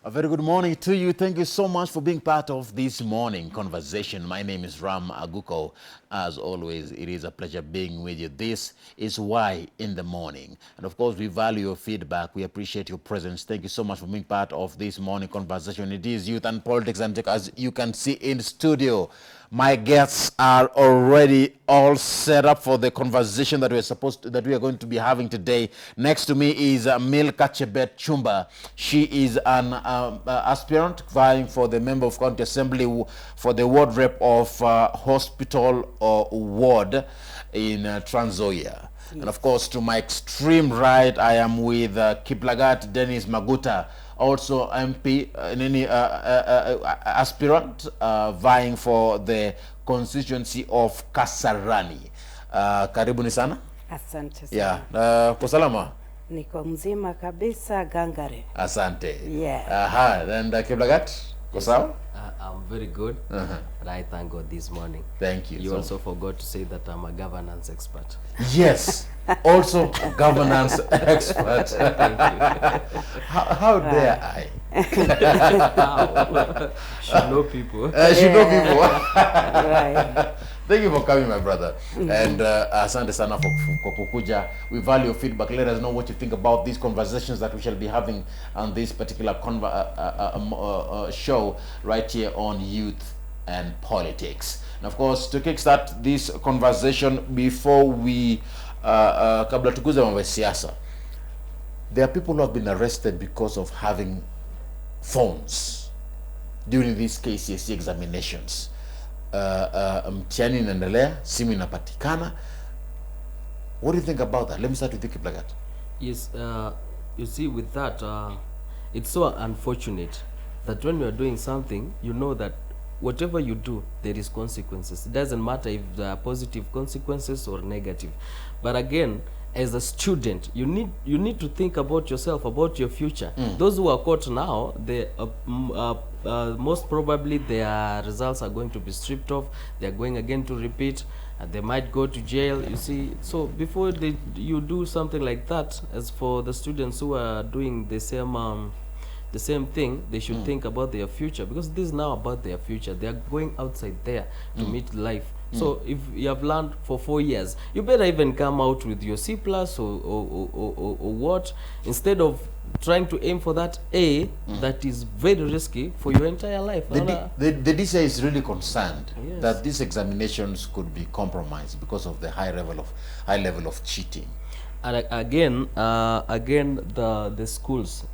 A very good morning to you. Thank you so much for being part of this morning conversation. My name is Ram Aguko. As always, it is a pleasure being with you. This is Why in the Morning. And of course, we value your feedback. We appreciate your presence. Thank you so much for being part of this morning conversation. It is youth and politics. And as you can see in studio, my guests are already all set up for the conversation that we are going to be having today. Next to me is Milka Chebet Chumba. She is an aspirant vying for the member of county assembly for the ward rep of hospital ward in Trans Nzoia. Yes. And of course, to my extreme right, I am with Kiplagat Dennis Maguta, also MP, aspirant vying for the constituency of Kasarani. Karibuni sana. Asante sana. Yeah. Kwa salama? Niko mzima kabisa gangare. Asante. Yeah. Aha, and Kiplagat? Kwa sawa? I'm very good, and I thank God this morning. Thank you. You also forgot to say that I'm a governance expert. Yes, also governance expert. Thank you. How dare I? Should know people. Should know people. Right. Thank you for coming, my brother. And asante sana for kukuja. We value your feedback. Let us know what you think about these conversations that we shall be having on this particular show right here on youth and politics. And of course, to kickstart this conversation, before we kabla tukuze mambo ya siasa, there are people who have been arrested because of having phones during these KCSE examinations. Mtihani inaendelea, simu inapatikana. What do you think about that? Let me start with you, Kiplagat. Yes, you see, with that, it's so unfortunate that when you are doing something, you know that whatever you do, there is consequences. It doesn't matter if there are positive consequences or negative. But again, as a student, you need to think about yourself, about your future. Those who are caught now, they most probably their results are going to be stripped off. They are going again to repeat, and they might go to jail. You see, so before you do something like that, as for the students who are doing the same thing, they should think about their future, because this is now about their future. They are going outside there to meet life. So if you have learned for 4 years, you better even come out with your C+ or what, instead of trying to aim for that A that is very risky for your entire life. The DCI is really concerned, yes, that these examinations could be compromised because of the high level of cheating. And again, the schools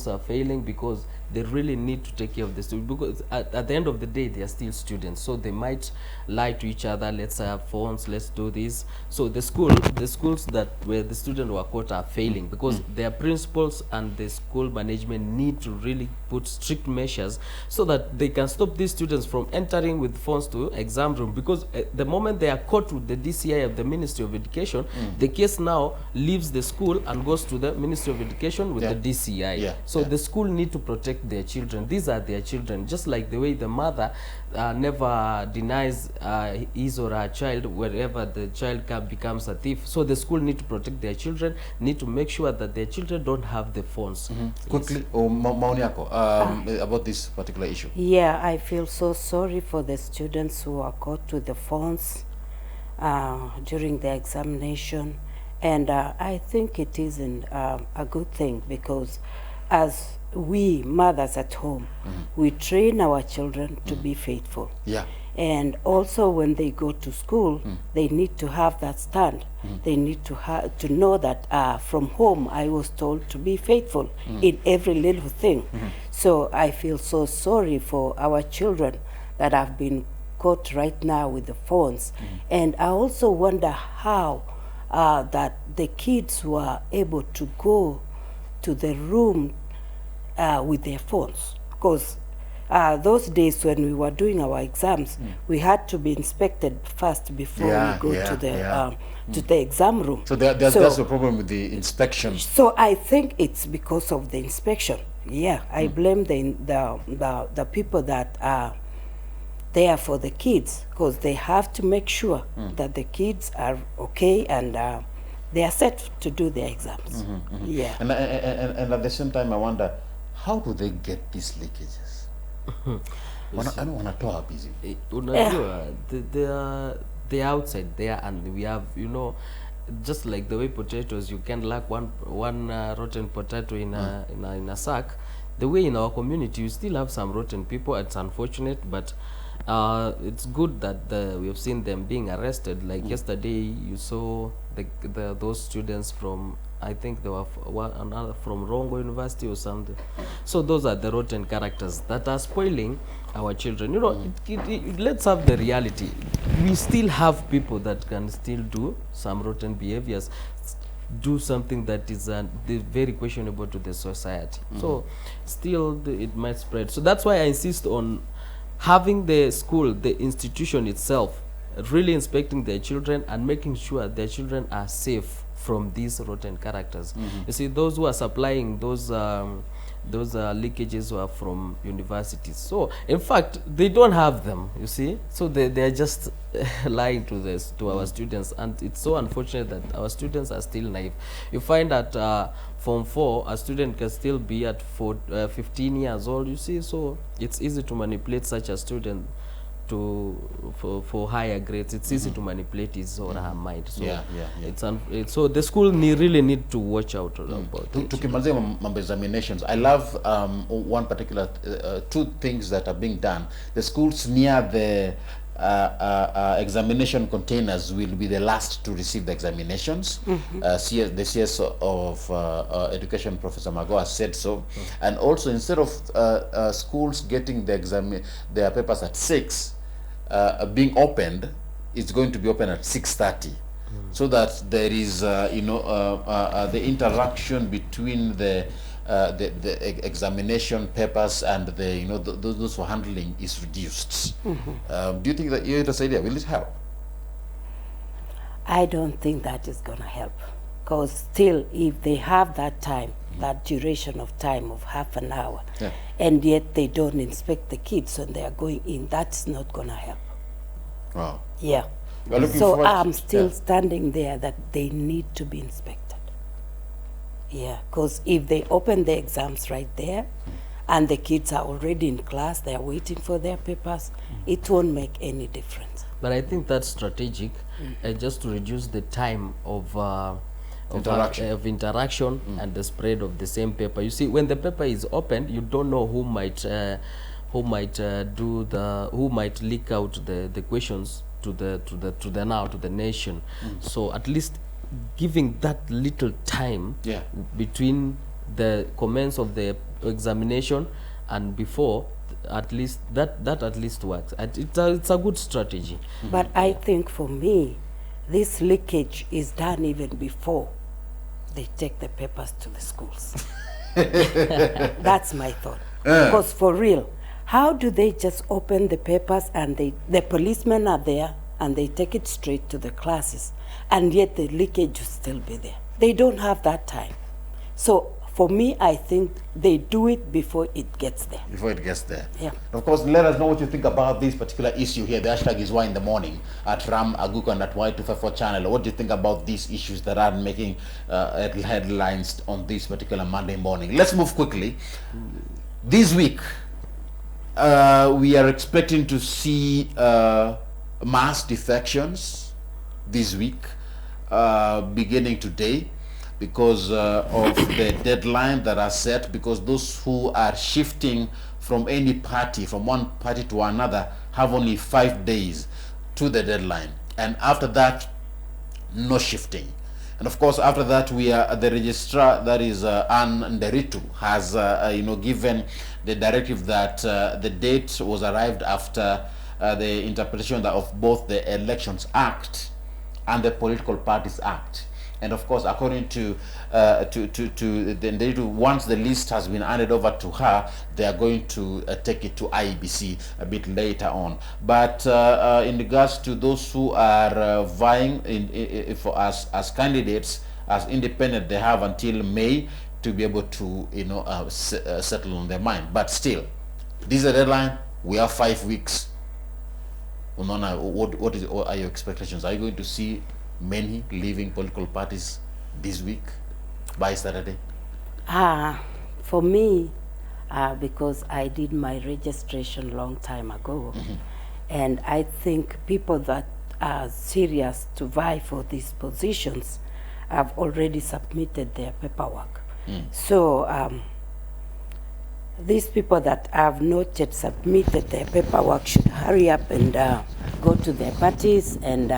are failing because they really need to take care of the students, because at the end of the day, they are still students, so they might lie to each other. Let's have phones, let's do this. So the schools that where the students were caught are failing, because their principals and the school management need to really put strict measures so that they can stop these students from entering with phones to exam room, because the moment they are caught with the DCI of the Ministry of Education, the case now leaves the school and goes to the Ministry of Education with the DCI. So the school need to protect their children. These are their children, just like the way the mother never denies his or her child wherever the child becomes a thief. So the school need to protect their children, need to make sure that their children don't have the phones. Quickly, Mauniako, about this particular issue. Yeah, I feel so sorry for the students who are caught with the phones during the examination. And I think it isn't a good thing, because as we mothers at home, we train our children to be faithful. Yeah. And also when they go to school, they need to have that stand. They need to know that from home I was told to be faithful in every little thing. So I feel so sorry for our children that have been caught right now with the phones. And I also wonder how that the kids were able to go to the room with their phones, because those days when we were doing our exams, we had to be inspected first before we go to the exam room. So that's the problem with the inspection. So I think it's because of the inspection. Yeah, I blame the people that are there for the kids, because they have to make sure that the kids are okay and they are set to do their exams. Yeah. And at the same time, I wonder, how do they get these leakages? Wanatoa busy. Unajua, they are outside there, and we have, just like the way potatoes, you can lack one rotten potato in a sack. The way in our community, you still have some rotten people. It's unfortunate, but it's good that we have seen them being arrested. Like yesterday, you saw those students from, I think they were another from Rongo University or something. So those are the rotten characters that are spoiling our children. Let's have the reality. We still have people that can still do some rotten behaviors, do something that is very questionable to the society. So still it might spread. So that's why I insist on having the school, the institution itself, really inspecting their children and making sure their children are safe from these rotten characters. You see, those who are supplying those leakages were from universities. So in fact, they don't have them, you see. So they are just lying to our students, and it's so unfortunate that our students are still naive. You find that Form 4, a student can still be at 15 years old, you see. So it's easy to manipulate such a student for higher grades. It's easy to manipulate his or her mind. So so the school really need to watch out about it. Tukimalizia mambo examinations, I love one particular two things that are being done. The schools near the examination containers will be the last to receive the examinations. The CS of Education, Professor Magoa, said so. And also, instead of schools getting their papers at 6, being opened, it's going to be open at 6:30, so that there is the interaction between the examination papers and those for handling is reduced. Do you think that this idea will it help? I don't think that is going to help, because still, if they have that time, that duration of time of half an hour, and yet they don't inspect the kids when they are going in, that's not going to help. Wow. Yeah. So I'm still standing there that they need to be inspected. Yeah, because if they open the exams right there, and the kids are already in class, they are waiting for their papers, it won't make any difference. But I think that's strategic, just to reduce the time of interaction and the spread of the same paper. You see, when the paper is opened, you don't know who might leak out the questions to the nation. So at least giving that little time between the commence of the examination and before, at least that at least works. It's a good strategy. But I think for me, this leakage is done even before they take the papers to the schools. That's my thought. Because for real, how do they just open the papers and the policemen are there and they take it straight to the classes, and yet the leakage will still be there? They don't have that time. So for me, I think they do it before it gets there. Before it gets there. Yeah. Of course, let us know what you think about this particular issue here. The hashtag is Y in the Morning at Ram Aguko and at Y254 channel. What do you think about these issues that are making headlines on this particular Monday morning? Let's move quickly. This week, we are expecting to see mass defections this week, beginning today, because of the deadline that are set, because those who are shifting from any party, from one party to another, have only 5 days to the deadline. And after that, no shifting. And of course, after that, the registrar, that is Ann Nderitu, has given the directive that the date was arrived after the interpretation of both the Elections Act and the Political Parties Act. And of course, according to the once the list has been handed over to her, they are going to take it to IEBC a bit later on. But in regards to those who are vying as candidates, as independent, they have until May to be able to settle on their mind. But still, this is a deadline. We have 5 weeks. Unona, what are your expectations? Are you going to see many leaving political parties this week by Saturday? For me, because I did my registration long time ago. And I think people that are serious to vie for these positions have already submitted their paperwork. So these people that have not yet submitted their paperwork should hurry up and go to their parties and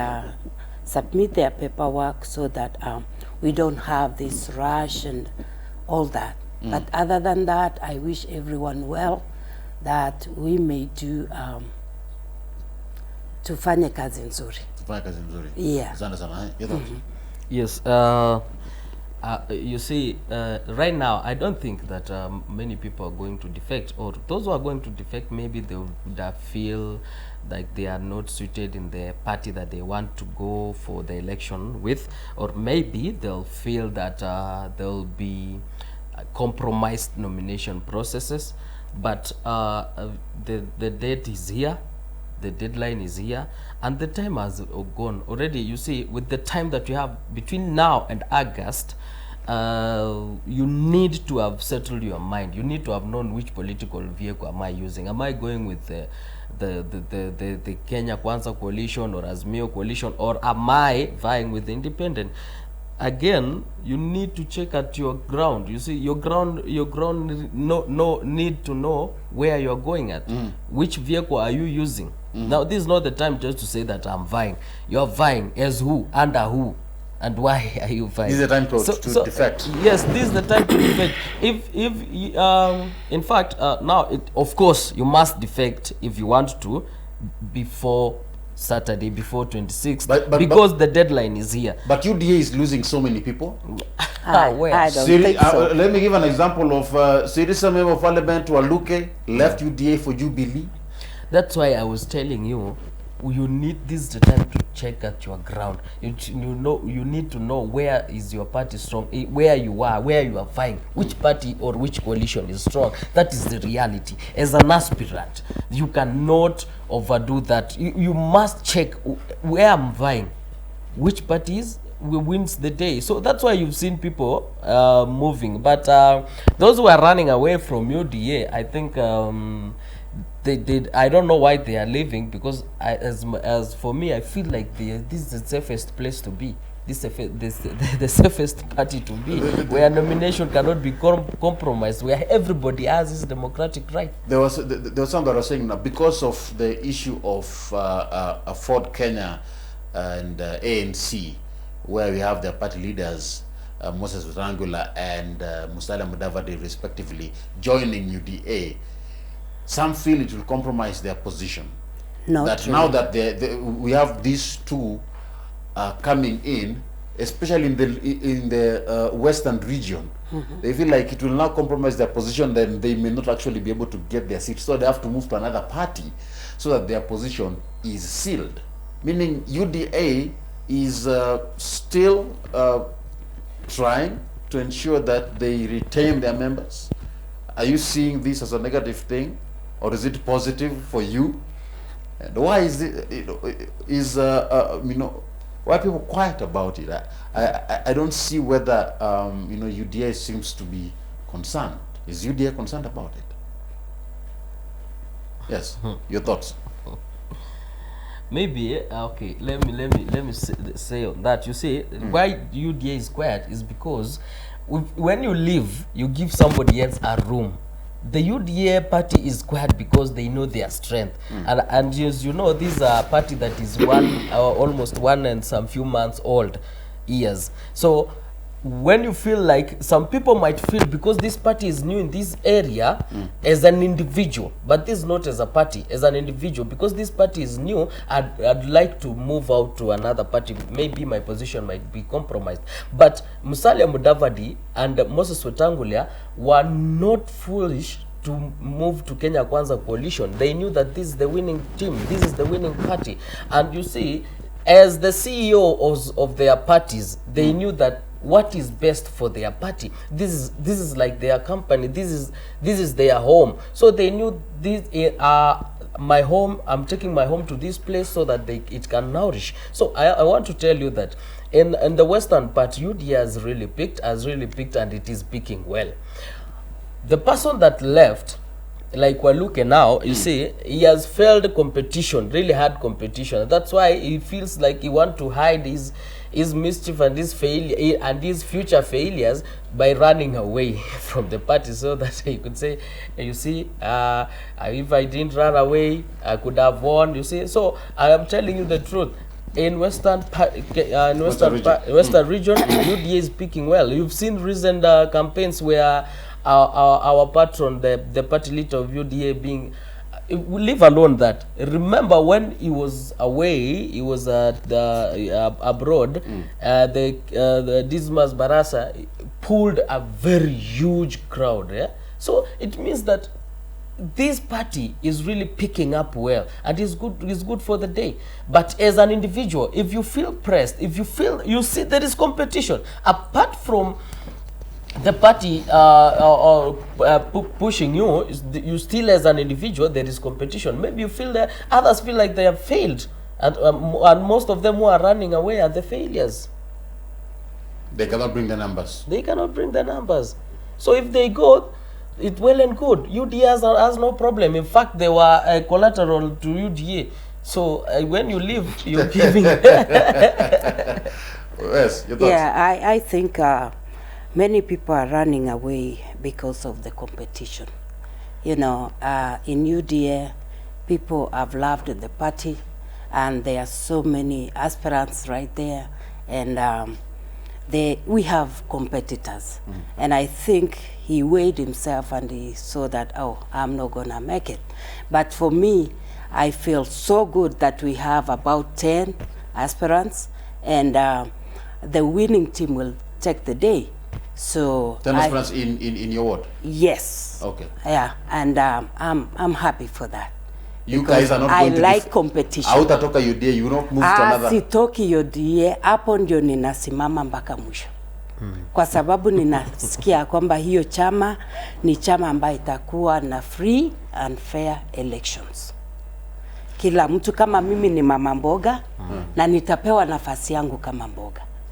submit their paperwork so that we don't have this rush and all that. But other than that, I wish everyone well, that we may do tufanye kazi nzuri. Tufanye kazi nzuri. Yeah. Asante sana. Your thoughts? Yes, you see, right now, I don't think that many people are going to defect, or those who are going to defect, maybe they would feel like they are not suited in the party that they want to go for the election with, or maybe they'll feel that there'll be compromised nomination processes. But the date is here, the deadline is here, and the time has gone already. You see, with the time that you have between now and August, you need to have settled your mind. You need to have known which political vehicle am I using. Am I going with the Kenya Kwanza coalition or Azimio coalition, or am I vying with the independent? Again, you need to check at your ground. You see, your ground need to know where you're going at. Which vehicle are you using? Now, this is not the time just to say that I'm vying. You're vying as who, under who, and why are you vying? This is the time to defect. Yes, this is the time to defect. In fact, now, of course, you must defect if you want to before Saturday, before 26th, because the deadline is here. But UDA is losing so many people. Where? I don't think so. Let me give an example of Sirisa Member of Parliament Waluke left UDA for Jubilee. That's why I was telling you, you need this the time to check at your ground. You need to know where is your party strong, where you are vying, which party or which coalition is strong. That is the reality. As an aspirant, you cannot overdo that. You must check where I'm vying, which parties wins the day. So that's why you've seen people moving. But those who are running away from UDA, I think I don't know why they are leaving, because as for me, I feel like this is the safest place to be. This is the safest party to be, where nomination cannot be compromised, where everybody has his democratic right. There was some that were saying now, because of the issue of Ford Kenya and ANC, where we have their party leaders, Moses Wetangula and Musalia Mudavadi respectively, joining UDA, some feel it will compromise their position. Not that true. now that we have these two coming in, especially in the western region, they feel like it will now compromise their position. Then they may not actually be able to get their seats, so they have to move to another party so that their position is sealed. Meaning UDA is still trying to ensure that they retain their members. Are you seeing this as a negative thing, or is it positive for you? And why is it? Why are people quiet about it? I don't see whether UDA seems to be concerned. Is UDA concerned about it? Yes. Your thoughts? Maybe okay. Let me say on that. You see, why UDA is quiet is because when you leave, you give somebody else a room. The UDA party is quiet because they know their strength, and as you know, this is a party that is almost one and some few months old years. So when you feel like, some people might feel because this party is new in this area as an individual, but this is not as a party, as an individual, because this party is new, I'd like to move out to another party. Maybe my position might be compromised. But Musalia Mudavadi and Moses Wetangula were not foolish to move to Kenya Kwanza coalition. They knew that this is the winning team, this is the winning party. And you see, as the CEO of their parties, they knew that what is best for their party. This is like their company. This is their home. So they knew this my home. I'm taking my home to this place so that it can nourish. So I want to tell you that in the western part, UDA has really picked, and it is picking well. the person that left, like Waluke now, you see, he has failed competition, really hard competition. That's why he feels like he want to hide his mischief and his failure and his future failures by running away from the party, so that he could say, you see, if I didn't run away, I could have won. You see, so I am telling you the truth. In Western region, UDA is speaking well. You've seen recent campaigns where our patron, the party leader of UDA, being, leave alone that. Remember when he was away, he was at abroad. The Dismas Barasa pulled a very huge crowd. Yeah, so it means that this party is really picking up well, and is good for the day. But as an individual, if you feel pressed, if you feel, you see there is competition apart from the party pushing you, you still as an individual, there is competition. Maybe you feel that others feel like they have failed, and most of them who are running away are the failures. They cannot bring the numbers. They cannot bring the numbers. So if they go, it's well and good. UDA has no problem. In fact, they were collateral to UDA. So when you leave, you're giving. Yes, your thoughts? Yeah, I think many people are running away because of the competition. You know, in UDA, people have loved the party, and there are so many aspirants right there, and we have competitors. And I think he weighed himself and he saw that, oh, I'm not gonna make it. But for me, I feel so good that we have about 10 aspirants, and the winning team will take the day. So 10 aspirants in your ward? Yes. Okay. Yeah, and I'm happy for that. You guys are not going to like competition. Hautatoka UDA, you will not move to another. Sitoki UDA, hapo ndio ninasimama mpaka mwisho. Kwa sababu ninasikia kwamba hiyo chama ni chama ambayo itakuwa na free and fair elections. Kila mtu, kama mimi ni mama mboga, na nitapewa nafasi yangu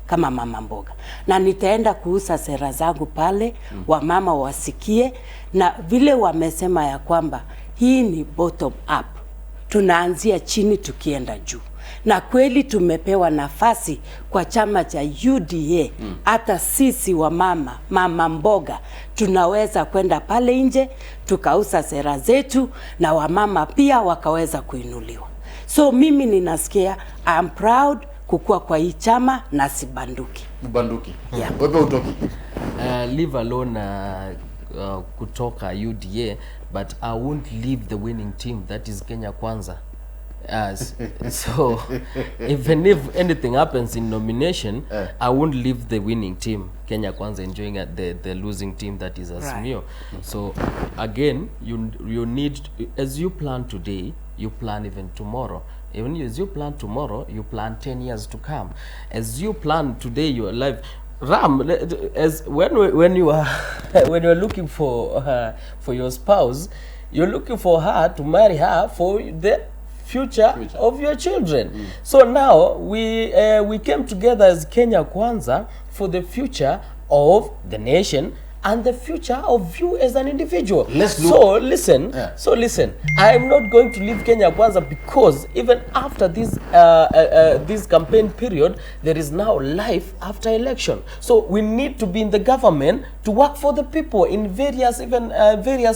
kama mama mboga, na nitaenda kuuza sera zangu pale, wamama wasikie, na vile wamesema ya kwamba hii ni bottom up, tunaanzia chini tukienda juu. Na kweli tumepewa nafasi kwa chama cha UDA. Hata sisi wa mama mboga tunaweza kwenda pale nje tukauza sera zetu, na wamama pia wakaweza kuinuliwa. So mimi ninasikia I'm proud kukua kwa hii chama na sibanduki. Banduki. Yeah. Wewe utoki. Leave alone kutoka UDA, but I won't leave the winning team, that is Kenya Kwanza. So even if anything happens in nomination, I won't leave the winning team, Kenya Kwanza, enjoying at the losing team, that is Azimio. Right. So again, you need, as you plan today, you plan even tomorrow. Even as you plan tomorrow, you plan 10 years to come. As you plan today, your life. Ram, as when you are when you are looking for your spouse, you're looking for her to marry her for the future of your children. So now we came together as Kenya Kwanza for the future of the nation and the future of you as an individual. So listen, I'm not going to leave Kenya Kwanza, because even after this campaign period, there is now life after election. So we need to be in the government to work for the people in various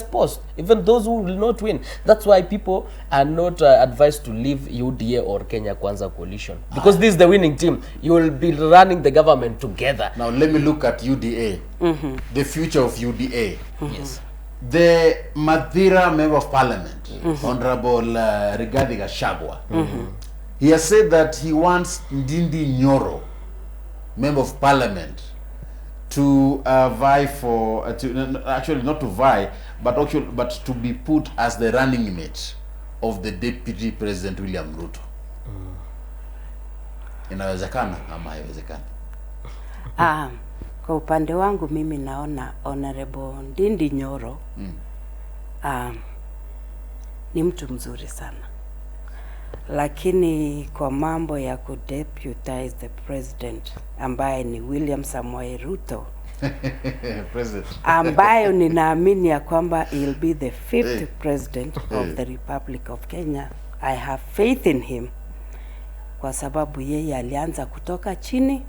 posts, even those who will not win. That's why people are not advised to leave UDA or Kenya Kwanza coalition, because this is the winning team. You will be running the government together. Now let me look at UDA. The future of UDA. Yes. The Mathira Member of Parliament, Honorable Rigathi Gachagua, he has said that he wants Ndindi Nyoro, Member of Parliament, to vie for, actually not to vie, but to be put as the running mate of the Deputy President William Ruto. Inawezekana ama haiwezekani? Kwa upande wangu mimi naona Honorable Ndindi Nyoro ni mtu mzuri sana, lakini kwa mambo ya kudeputize the president ambaye ni William Samoei Ruto, President. ambayo ninaamini ya kwamba he'll be the 5th president of the Republic of Kenya. I have faith in him kwa sababu yeye alianza kutoka chini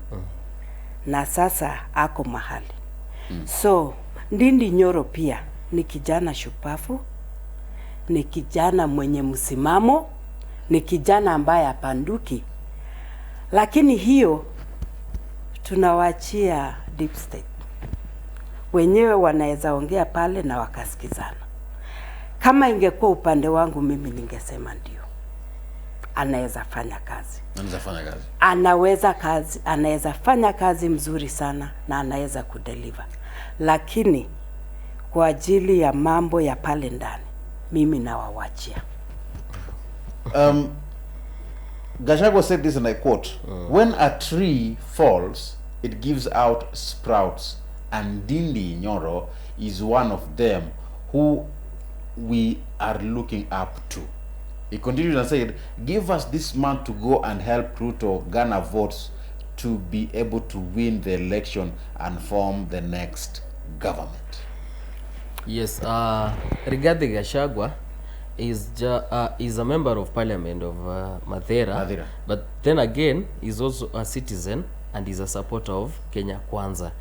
na sasa ako mahali. So Ndindi Nyoro pia ni kijana shupavu, ni kijana mwenye msimamo, ni kijana ambaye hapanduki. Lakini hiyo tunawachia deep state. Wenyewe wanaweza ongea pale na wakasikizana. Kama ingekuwa upande wangu mimi ningesema ndio. Anaweza fanya kazi. Anaweza fanya kazi mzuri sana na anaweza kudeliver. Lakini kwa ajili ya mambo ya pale ndani mimi nawawachia. Gachagua said this and I quote, when a tree falls, it gives out sprouts, and Ndindi Nyoro is one of them who we are looking up to. He continued and said, give us this man to go and help Ruto garner votes to be able to win the election and form the next government. Yes, Rigathi Gachagua is a member of parliament of Mathera, but then again is also a citizen and is a supporter of Kenya Kwanza.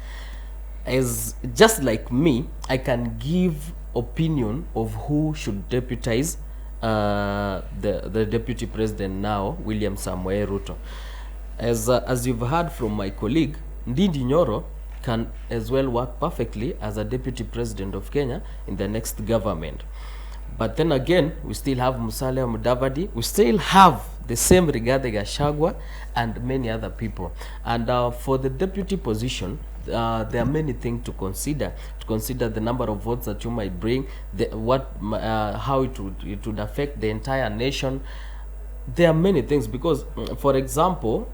As just like me, I can give opinion of who should deputize the deputy president now, William Samoei Ruto. As you've heard from my colleague, Ndindi Nyoro can as well work perfectly as a deputy president of Kenya in the next government. But then again, we still have Musalia Mudavadi, we still have the same Rigathi Gachagua and many other people. And for the deputy position, there are many things to consider. To consider the number of votes that you might bring, how it would affect the entire nation. There are many things because, for example,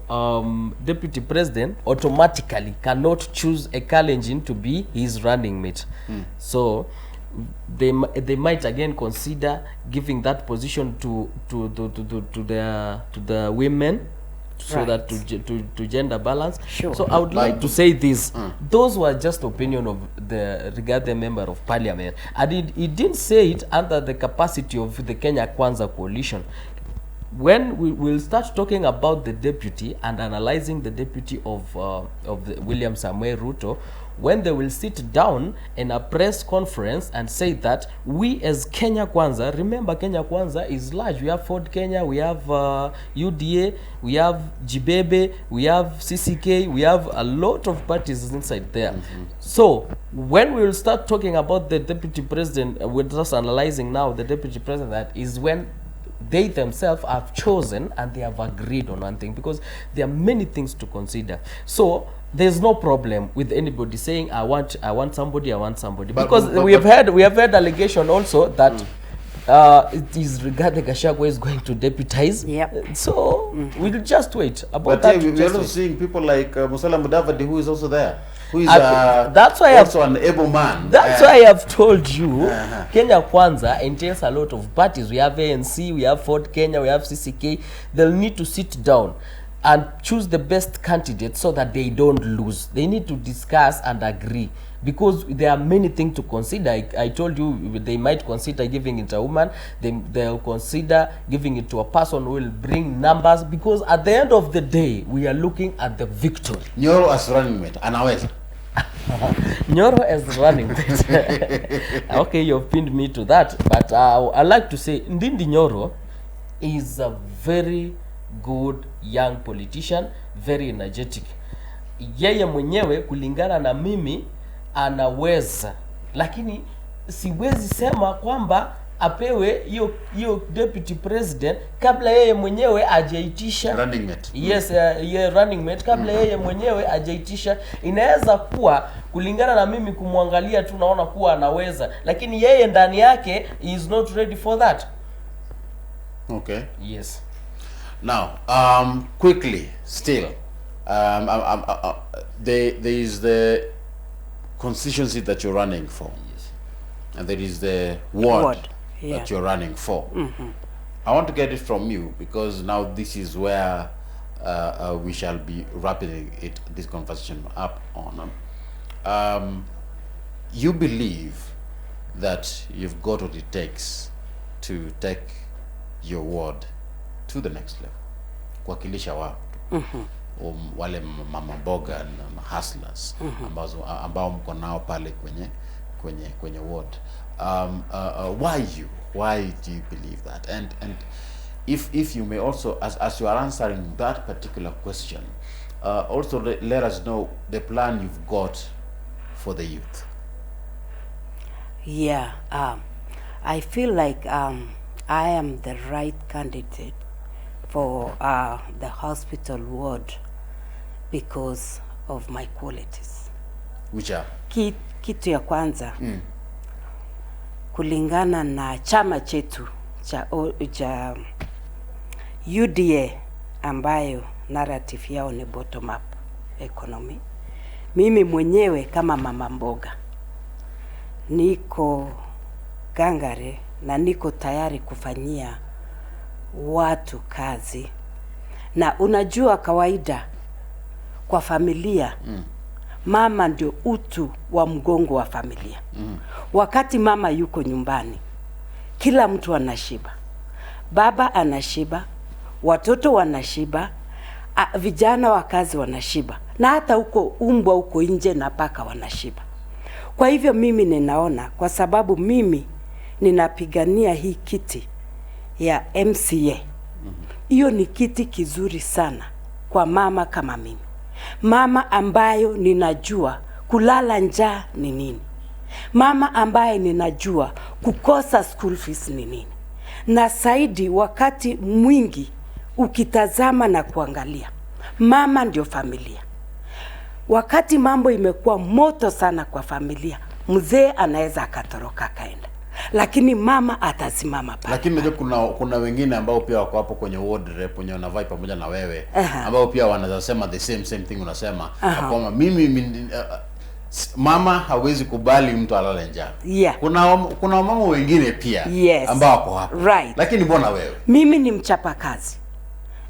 deputy president automatically cannot choose a Kalenjin to be his running mate. So they might again consider giving that position to the women, so that to gender balance. Sure. So I would like to say this. Those were just opinion of the regarding member of parliament, and he didn't say it under the capacity of the Kenya Kwanza coalition. When we will start talking about the deputy and analyzing the deputy of the William Samoei Ruto, when they will sit down in a press conference and say that we as Kenya Kwanza, remember Kenya Kwanza is large. We have Ford Kenya, we have UDA, we have Jibebe, we have CCK, we have a lot of parties inside there. So when we will start talking about the deputy president, we're just analyzing now the deputy president, that is when they themselves have chosen and they have agreed on one thing, because there are many things to consider. So there's no problem with anybody saying I want somebody, because we have had allegation also that it is Rigathi Gachagua is going to deputize. Yep. So we'll just wait about But that. we're also seeing people like Musalia Mudavadi, who is also there, who is that's why also an able man. That's why I have told you, Kenya Kwanza entails a lot of parties. We have ANC, we have Ford Kenya, we have CCK. They'll need to sit down and choose the best candidate so that they don't lose. They need to discuss and agree, because there are many things to consider. I told you they might consider giving it to a woman, they'll consider giving it to a person who will bring numbers, because at the end of the day, we are looking at the victory. Nyoro as running mate, anaweza. Nyoro as running mate. Okay, you've pinned me to that, but I like to say Ndindi Nyoro is a very good young politician, very energetic. Yeye mwenyewe kulingana na mimi anaweza, lakini siwezi sema kwamba apewe hiyo deputy president kabla yeye mwenyewe ajaitisha running mate. Yes, running mate kabla yeye mwenyewe ajaitisha. Inaweza kuwa kulingana na mimi kumwangalia tu naona kuwa anaweza, lakini yeye ndani yake is not ready for that. Okay. Yes. Now, quickly, still, there is the constituency that you're running for, and there is the ward that you're running for. I want to get it from you, because now this is where we shall be wrapping this conversation up on. you believe that you've got what it takes to take your ward to the next level, kuwakilisha watu wale mama mboga na hustlers ambao mko nao pale kwenye ward. Why do you believe that? And if you may also, as you are answering that particular question, also let us know the plan you've got for the youth. Yeah, I feel like I am the right candidate for the hospital ward because of my qualities. Which are? Kitu ya kwanza, kulingana na chama chetu cha UDA ambayo narrative yao ni bottom up economy. Mimi mwenyewe kama mama mboga niko gangare na niko tayari kufanyia watu kazi. Na unajua kawaida kwa familia, mama ndio utu wa mgongo wa familia. Wakati mama yuko nyumbani, kila mtu anashiba. Baba anashiba, watoto wanashiba, vijana wa kazi wanashiba, na hata huko umbwa huko nje na paka wanashiba. Kwa hivyo mimi ninaona, kwa sababu mimi ninapigania hii kiti ya MCA, hiyo ni kiti kizuri sana kwa mama kama mimi. Mama ambayo ninajua kulala njaa ni nini. Mama ambaye ninajua kukosa school fees ni nini. Na zaidi wakati mwingi ukitazama na kuangalia, mama ndio familia. Wakati mambo imekuwa moto sana kwa familia, mzee anaweza akatoroka kaenda, lakini mama atasimama pale. Lakini unajua kuna wengine ambao pia wako hapo kwenye ward rep wenye wanavai pamoja na wewe, ambao pia wanaweza sema the same thing unasema, kwamba mimi mama hawezi kubali mtu alale njaa. Yeah. Kuna mama wengine pia ambao wako hapo. Right. Lakini mbona wewe? Mimi ni mchapa kazi.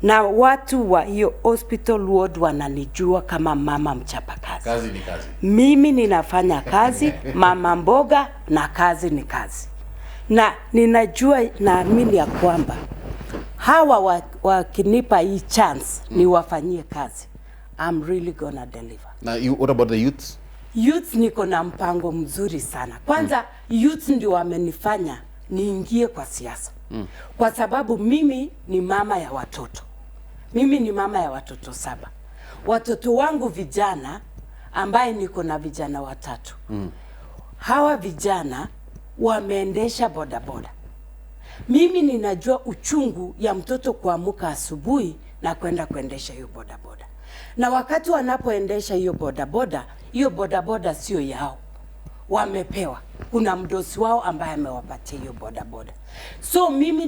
Na watu wa hiyo hospital ward wananijua kama mama mchapa kazi. Kazi ni kazi. Mimi ninafanya kazi, mama mboga, na kazi ni kazi. Na ninajua, naamini ya kwamba hawa wakinipa hii chance niwafanyie kazi, I'm really gonna deliver. Now, what about the youth? Youth niko na mpango mzuri sana. Kwanza youth ndio wamenifanya niingie kwa siasa. Kwa sababu mimi ni mama ya watoto. Mimi ni mama ya watoto 7. Watoto wangu vijana, ambaye niko na vijana 3. Hawa vijana wameendesha bodaboda. Mimi ninajua uchungu ya mtoto kuamka asubuhi na kwenda kuendesha hiyo bodaboda. Na wakati wanapoendesha hiyo bodaboda sio yao. Wamepewa. Kuna mdosi wao ambaye amewapatia hiyo bodaboda. So mimi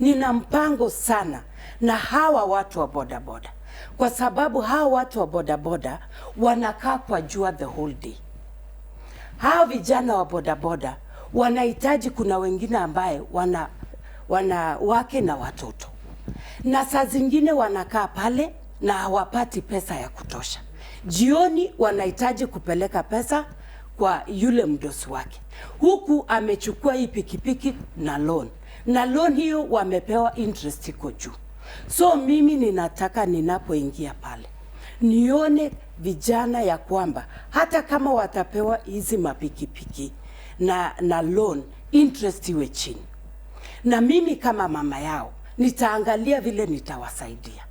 nina mpango sana na hawa watu wa bodaboda. Kwa sababu hawa watu wa bodaboda wanakaa kwa jua the whole day. Hawa vijana wa bodaboda wanahitaji, kuna wengine ambaye wana wake na watoto. Na saa zingine wanakaa pale na hawapati pesa ya kutosha. Jioni wanahitaji kupeleka pesa kwa yule mdosi wake. Huku amechukua hii pikipiki na loan. Na loan hiyo wamepewa interest iko juu. So mimi ninataka ninapoingia pale nione vijana ya kwamba hata kama watapewa hizi mapikipiki na loan, interest iwe chini. Na mimi kama mama yao nitaangalia vile nitawasaidia.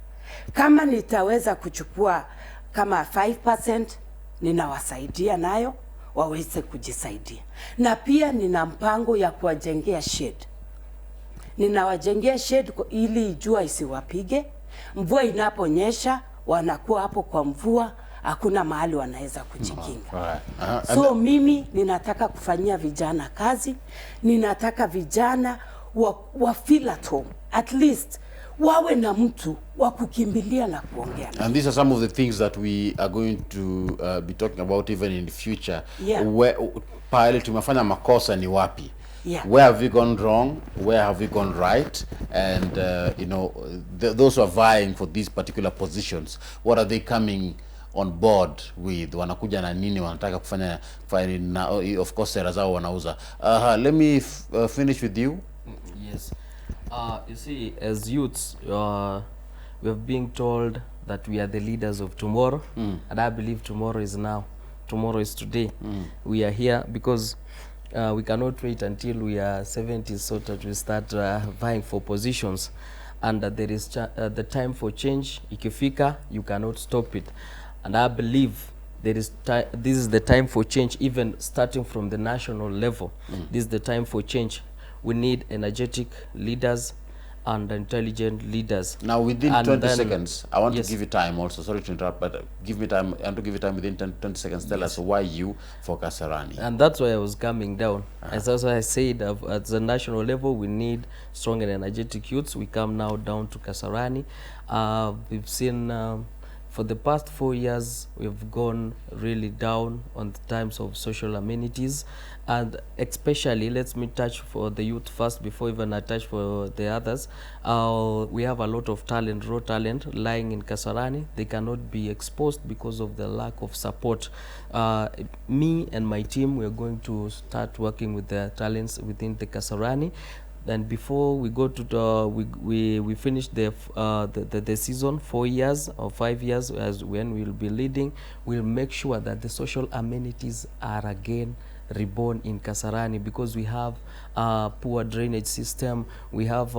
Kama nitaweza kuchukua kama 5%, ninawasaidia nayo waweze kujisaidia. Na pia nina mpango ya kuwajengea shed. Ninawajengea shed ili jua isiwapige. Mvua inaponyesha wanakuwa hapo kwa mvua, hakuna mahali wanaweza kujikinga. So mimi ninataka kufanyia vijana kazi. Ninataka vijana wa feel at home. At least wawe na mtu wa kukimbilia na kuongea. And these are some of the things that we are going to be talking about even in the future. Pale tumefanya makosa ni wapi? Where have we gone wrong? Where have we gone right? And those who are vying for these particular positions, what are they coming on board with wanakuja na nini wanataka kufanya na, of course sera zao wanauza. Let me finish with you. Yes. You see, as youths, we have been told that we are the leaders of tomorrow, and I believe tomorrow is now. Tomorrow is today. We are here because we cannot wait until we are 70 so that we start vying for positions. And there is the time for change. Ikifika, you cannot stop it. And I believe this is the time for change, even starting from the national level. This is the time for change. We need energetic leaders and intelligent leaders. Now within and 20 then, seconds, I want yes. to give you time also. Sorry to interrupt, but give me time. I want to give you time within 20 seconds. Tell us why you for Kasarani. And that's why I was coming down. As also I said, at the national level, we need strong and energetic youths. We come now down to Kasarani. We've seen for the past 4 years, we've gone really down on the times of social amenities. And especially, let me touch for the youth first before even I touch for the others. We have a lot of talent, raw talent, lying in Kasarani. They cannot be exposed because of the lack of support. Me and my team, we are going to start working with the talents within the Kasarani. And before we go to the, we finish the season, 4 years or 5 years, as when we'll be leading, we'll make sure that the social amenities are again reborn in Kasarani, because we have poor drainage system, we have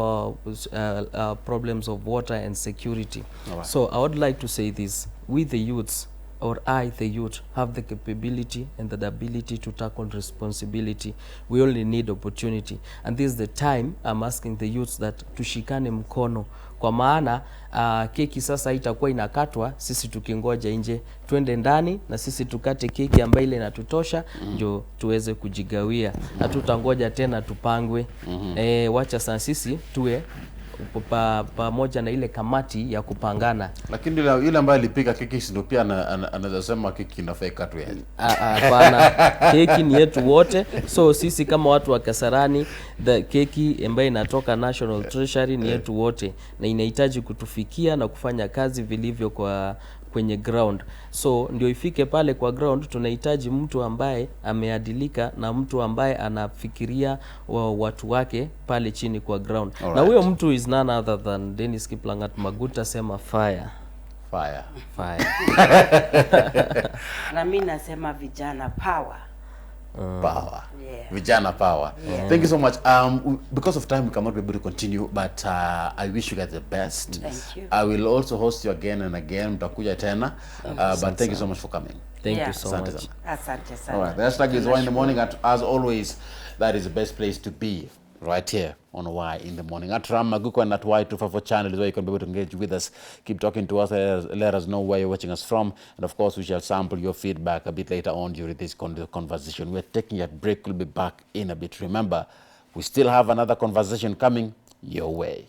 problems of water and security. Right. So I would like to say this: we the youths, or I, the youth, have the capability and the ability to tackle responsibility. We only need opportunity. And this is the time I'm asking the youths that tushikane mkono. Kwa maana keki sasa itakuwa inakatwa, sisi tukingoja nje. Twende ndani na sisi tukate keki ambayo ile inatutosha, ndio tuweze kujigawia. Hatutangoja tena tupangwe. Wacha sasa sisi tuwe pamoja na ile kamati ya kupangana. Lakini yule ambaye alipika keki ndio pia anaweza sema keki inafaa ikatwe yani. Hapana, keki ni yetu wote. So sisi kama watu wa Kasarani, the keki ambayo inatoka National Treasury ni yetu wote, na inahitaji kutufikia na kufanya kazi vilivyo kwenye ground. So ndio ifike pale kwa ground, tunahitaji mtu ambaye ameadilika na mtu ambaye anafikiria watu wake pale chini kwa ground. Na huyo mtu is none other than Dennis Kiplangat Maguta, sema fire. Fire. Fire. Na mimi nasema vijana power. Power. Yeah. Vijana power. Yeah. Thank you so much. Because of time, we cannot be able to continue, but I wish you guys the best. Thank you. I will also host you again and again. Mtakuja tena. But thank you so much for coming. Thank you so much. Asante sana. All right. The hashtag is Y in the morning. As always, that is the best place to be. Right here on Y in the morning. At Ram Maguko and at Y254 channel is where you can be able to engage with us. Keep talking to us. Let us know where you're watching us from. And of course, we shall sample your feedback a bit later on during this conversation. We're taking a break. We'll be back in a bit. Remember, we still have another conversation coming your way.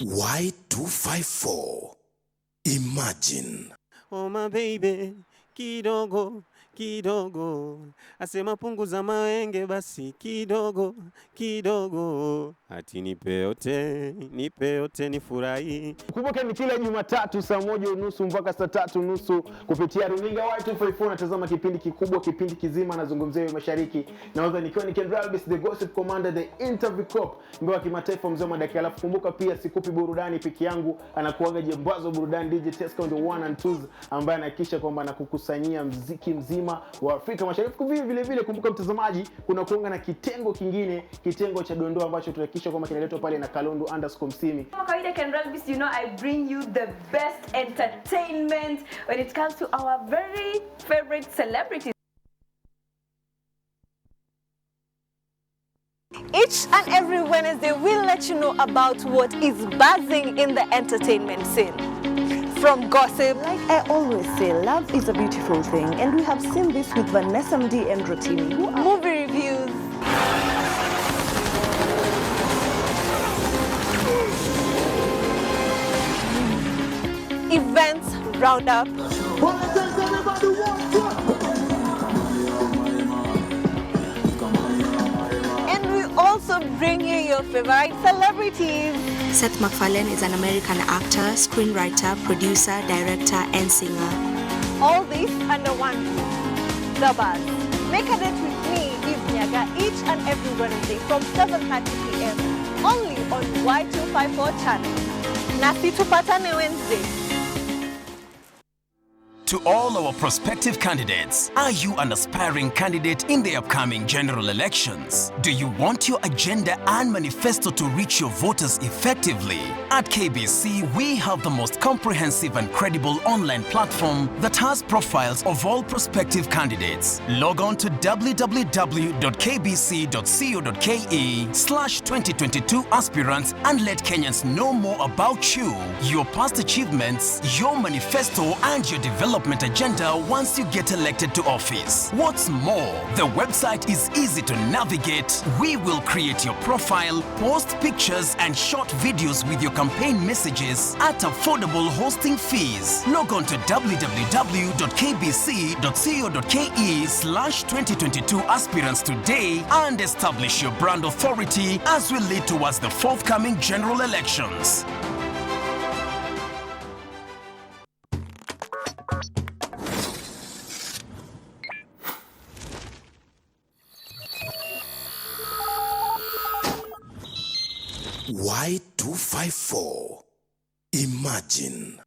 Y254. Imagine. Oh my baby, kidogo, kidogo. Asema punguza mawenge basi, kidogo, kidogo. Ati nipe yote nifurahi. Kumbuka ni kila Jumatatu saa 1:30 mpaka saa 3:30 kupitia runinga Y254 natazama kipindi kikubwa, kipindi kizima nazungumzia Mashariki. Naanza nikiwa ni Kendra Albis, the gossip commander, the interview cop, ngao kimataifa mzee wa dakika. Alafu kumbuka pia sikupi burudani piki yangu, anakuaga jembazo burudani DJ Tesco on the 1 and 2 ambaye anahakikisha kwamba anakukusanyia muziki mzima wa Afrika Mashariki. Vile vile kumbuka mtazamaji, kuna kuanga na kitengo kingine, kitengo cha dondoo ambacho tunahakikisha hakikisha kwamba kinaletwa pale na Kalondu_Msimi. Kama kawaida Kenralbis, you know I bring you the best entertainment when it comes to our very favorite celebrities. Each and every Wednesday, we'll let you know about what is buzzing in the entertainment scene. From gossip, like I always say, love is a beautiful thing, and we have seen this with Vanessa Mdi and Rotimi. Movie reviews, events roundup, and we also bring you your favorite celebrities. Seth MacFarlane is an American actor, screenwriter, producer, director, and singer. All this under one roof. The Buzz. Make a date with me, Eve Nyaga, each and every Wednesday from 7:30 p.m. only on Y254 channel. Nasi tupatane Wednesday. To all our prospective candidates, are you an aspiring candidate in the upcoming general elections? Do you want your agenda and manifesto to reach your voters effectively? At KBC, we have the most comprehensive and credible online platform that has profiles of all prospective candidates. Log on to www.kbc.co.ke/2022 aspirants and let Kenyans know more about you, your past achievements, your manifesto, and your development agenda once you get elected to office. What's more, the website is easy to navigate. We will create your profile, post pictures and short videos with your campaign messages at affordable hosting fees. Log on to www.kbc.co.ke/2022 aspirants today and establish your brand authority as we lead towards the forthcoming general elections. Y254 Imagine.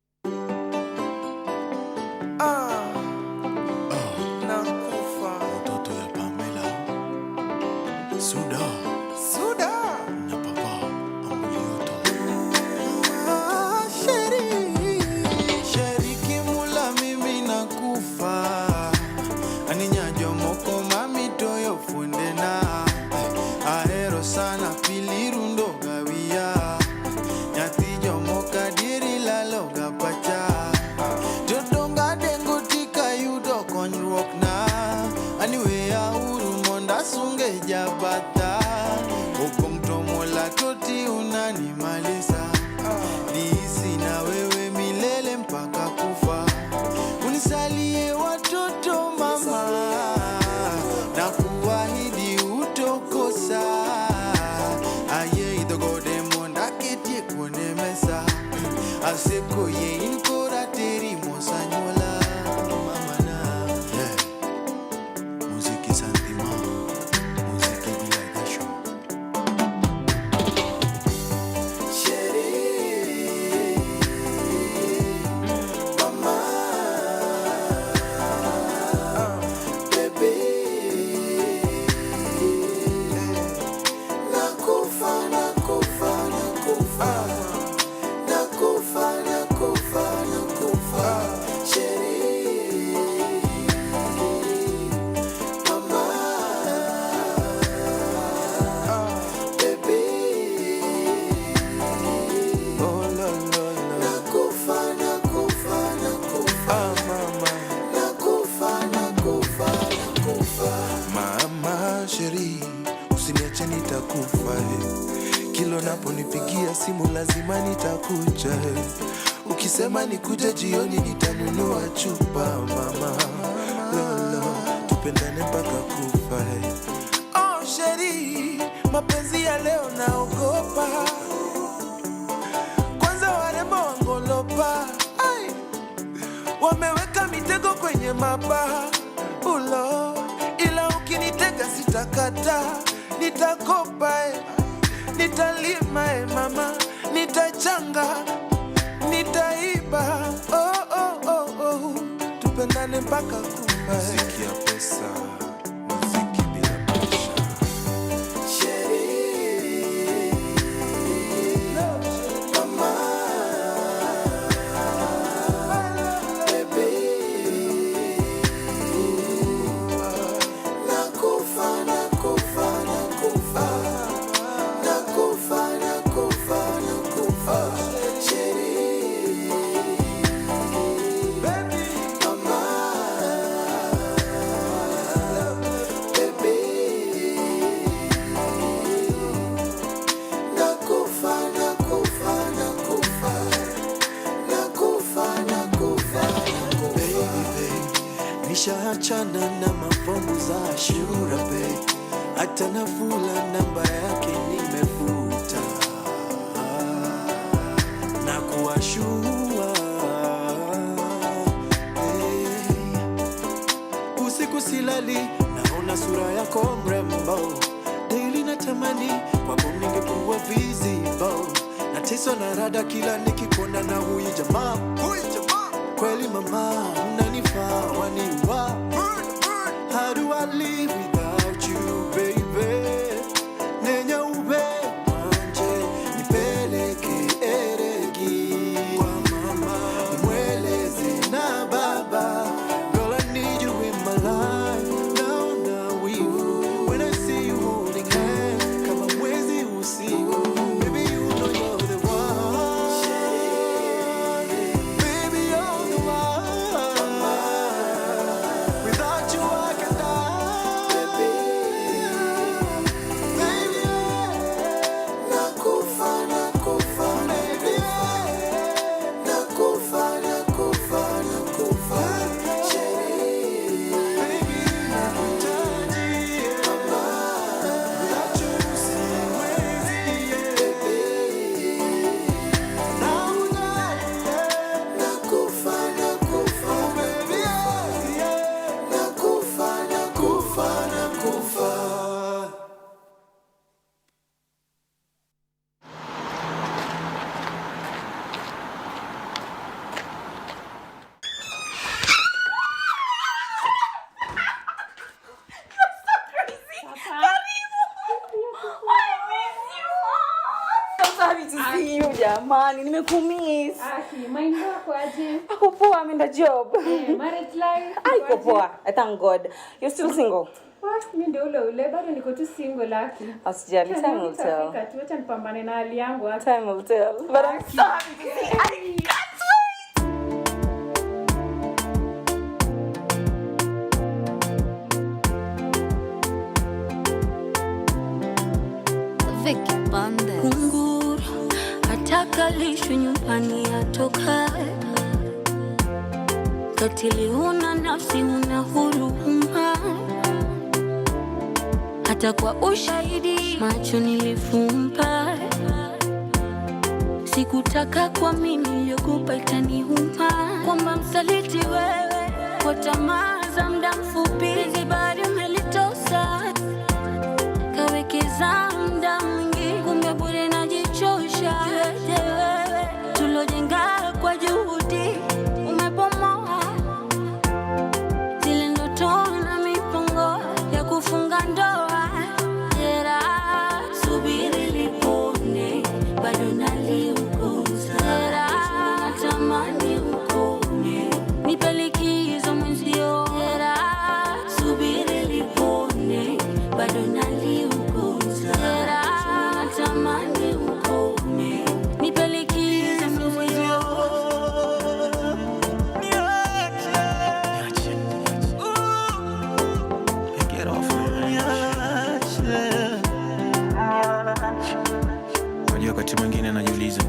Nakufa. Mtoto ya Pamela. Suda. Na papa Amulioto. Sheriki mula mimi nakufa. Aninyajo moko mami toyo fundena. Ahero sana pilirundo gawia. Nyatijo moka diri laloga pacha. Jodonga dengo tika yudo konyruok na. Aniwe ya uru monda sunge jabata. Ukomtomola toti unanimalisa. Niisi na wewe milele mpaka kufa. Unisalie watoto mama. Na kuahidi utokosa. Aye idogode monda ketie kone mesa. Aseko ye inkora teri mosanyola. Mama na. Yeah. Muziki santima. Muziki bila jasho. Mama sheri, usiniache nitakufa. Kilo naponipigia simu lazima nitakuja. Ukisema nikuje jioni nitanunua chupa mama. Lolo, tupendane mpaka kufa. Oh sheri, mapenzi ya leo naogopa. Kwanza warembo wangolopa. Ai, wameweka mitego kwenye mabaha. Ulo, ila ukinitega sitakata. Nitakopa, nitalima mama. Nitachanga, nitaiba. Oh, oh, oh, oh. Tupendane mpaka kufa. Muziki ya pesa, muziki bila presha. Nishaachana na mafomu za shura babe, hata nafula namba yake nimefuta na kuwashua. Usiku silali, naona sura yako mrembo, daily natamani kwako ningekuwa visible. Nateswa na rada kila nikikuona na huyu jamaa. Kweli mama, unanifaa waniwa. How do I live without you, baby? Nenya ube manje, nipeleke eregi kwa mama, nimweleze na baba. Girl, I need you in my life, now we. When I see you holding hands, kama mwezi usiku, baby you know you're the one. Baby you're the one. Without you I can die. Baby, nakufa, nakufa, baby, nakufa, nakufa, nakufa. Baby, nakuhitaji, mama. Without you siwezi, baby. Nakufa, nakufa, baby, nakufa, nakufa, nakufa. Jamani, nimekumiss. Mind wako aje? Ako poa, ameenda job. Marriage life. Ako poa. Thank God. You're still single? Mimi ndio ule bado niko tu single laki. Usijali, time will tell. Acha nipambane na hali yangu hapa. Time will tell. But I'm so happy to see you. I can't wait. Vicky Bande. Kunguru ataka lisho nyumbani atoka. Katili huna nafsi, huna huruma. Hata kwa ushahidi macho nilifumba. Sikutaka kwa mimi niliogopa itaniuma. Kwamba msaliti wewe kwa tamaa za muda mfupi, zibari umelitosa. Kawekeza muda mwingi, kumbe bure najichosha. Je, wewe tulojenga kwa juhudi umepomoa. Zile ndoto na mipango ya kufunga ndoa. Jera, subiri lipone, bado naliuguza. Jera, natamani ukome, nipe likizo mwenzio. Jera, subiri lipone, bado naliuguza. Jera, natamani ukome, nipe likizo mwenzio. Get off me. Unajua wakati mwingine najiuliza,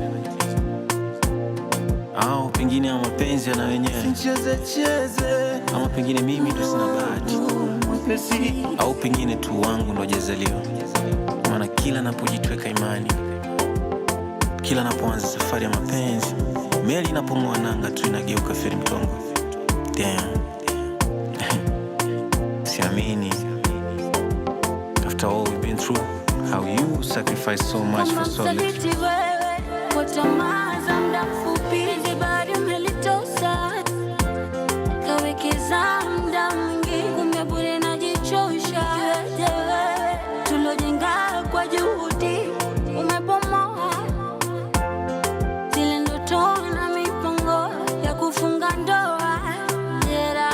au pengine ya mapenzi yana wenyewe, ama pengine mimi ndo sina bahati, au pengine tu wangu ndo hajazaliwa. Maana kila napojitweka imani, kila napoanza safari ya mapenzi, meli inapong'oa nanga tu inageuka feri mtongo. Damn. Siamini. After all we've been through, how you sacrificed so much for so little. Msaliti wewe kwa tamaa za muda mfupi, zibari umelitosa. Kawekeza muda mwingi, kumbe bure najichosha. Je, wewe tulojenga kwa juhudi umepomoa. Zile ndoto na mipango ya kufunga ndoa. Jera,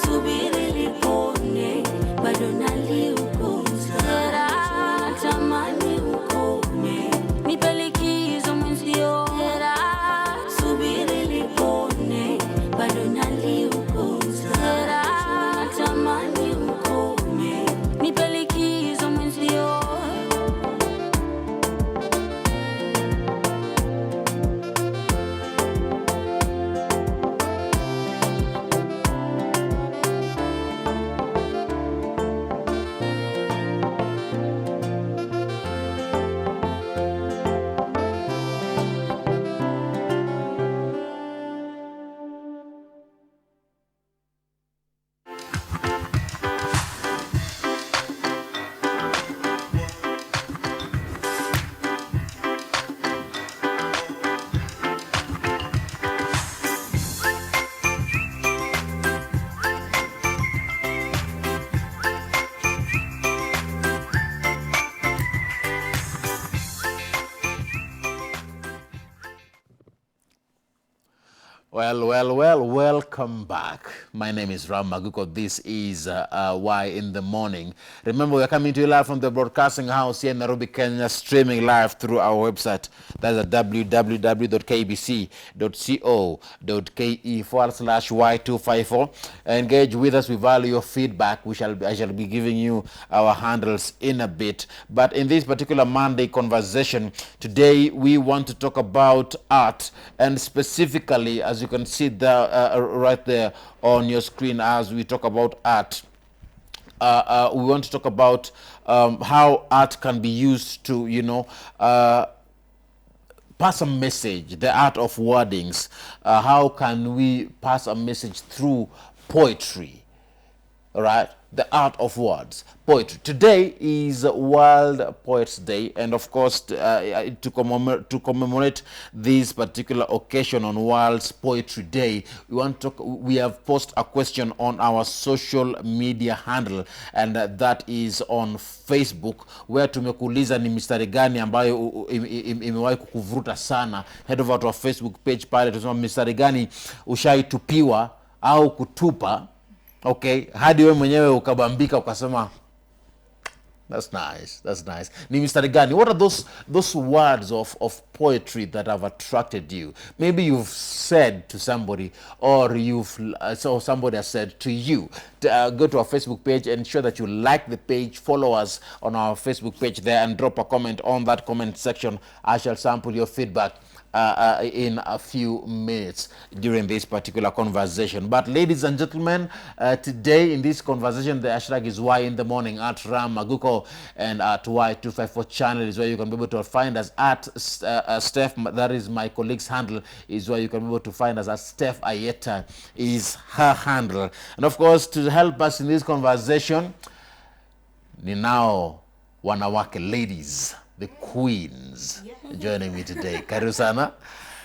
subiri lipone, bado naliuguza. Jera, natamani ukome, nipe likizo mwenzio. Well, welcome back. My name is Ram Maguko. This is Y in the Morning. Remember, we're coming to you live from the broadcasting house here in Nairobi, Kenya, streaming live through our website. That's at www.kbc.co.ke/Y254. Engage with us. We value your feedback. I shall be giving you our handles in a bit. But in this particular Monday conversation, today we want to talk about art, and specifically, as you can see there, right there on your screen, as we talk about art, we want to talk about how art can be used to, pass a message, the art of wordings. How can we pass a message through poetry? All right, the art of words, poetry. Today is World Poets Day, and of course, to commemorate this particular occasion on World Poetry Day, we have posted a question on our social media handle, and that is on Facebook, where tumekuuliza ni mistari gani ambayo imewahi kukuvuruta sana. Head over to our Facebook page pale, tunasema mistari gani ushaitupiwa au kutupa. Okay, hadi wewe mwenyewe ukabambika ukasema that's nice. Ni mistari gani? What are those words of poetry that have attracted you? Maybe you've said to somebody, or so somebody has said to you. Go to our Facebook page, ensure that you like the page, follow us on our Facebook page there, and drop a comment on that comment section. I shall sample your feedback in a few minutes during this particular conversation. But ladies and gentlemen, today in this conversation, the hashtag is Y in the Morning at Ram Maguko, and at Y254 channel is where you can be able to find us. At Steph, that is my colleague's handle, is where you can be able to find us. At Steph Ayeta is her handle. And of course, to help us in this conversation, ni nao wanawake, ladies, the queens, joining me today. Karibu sana.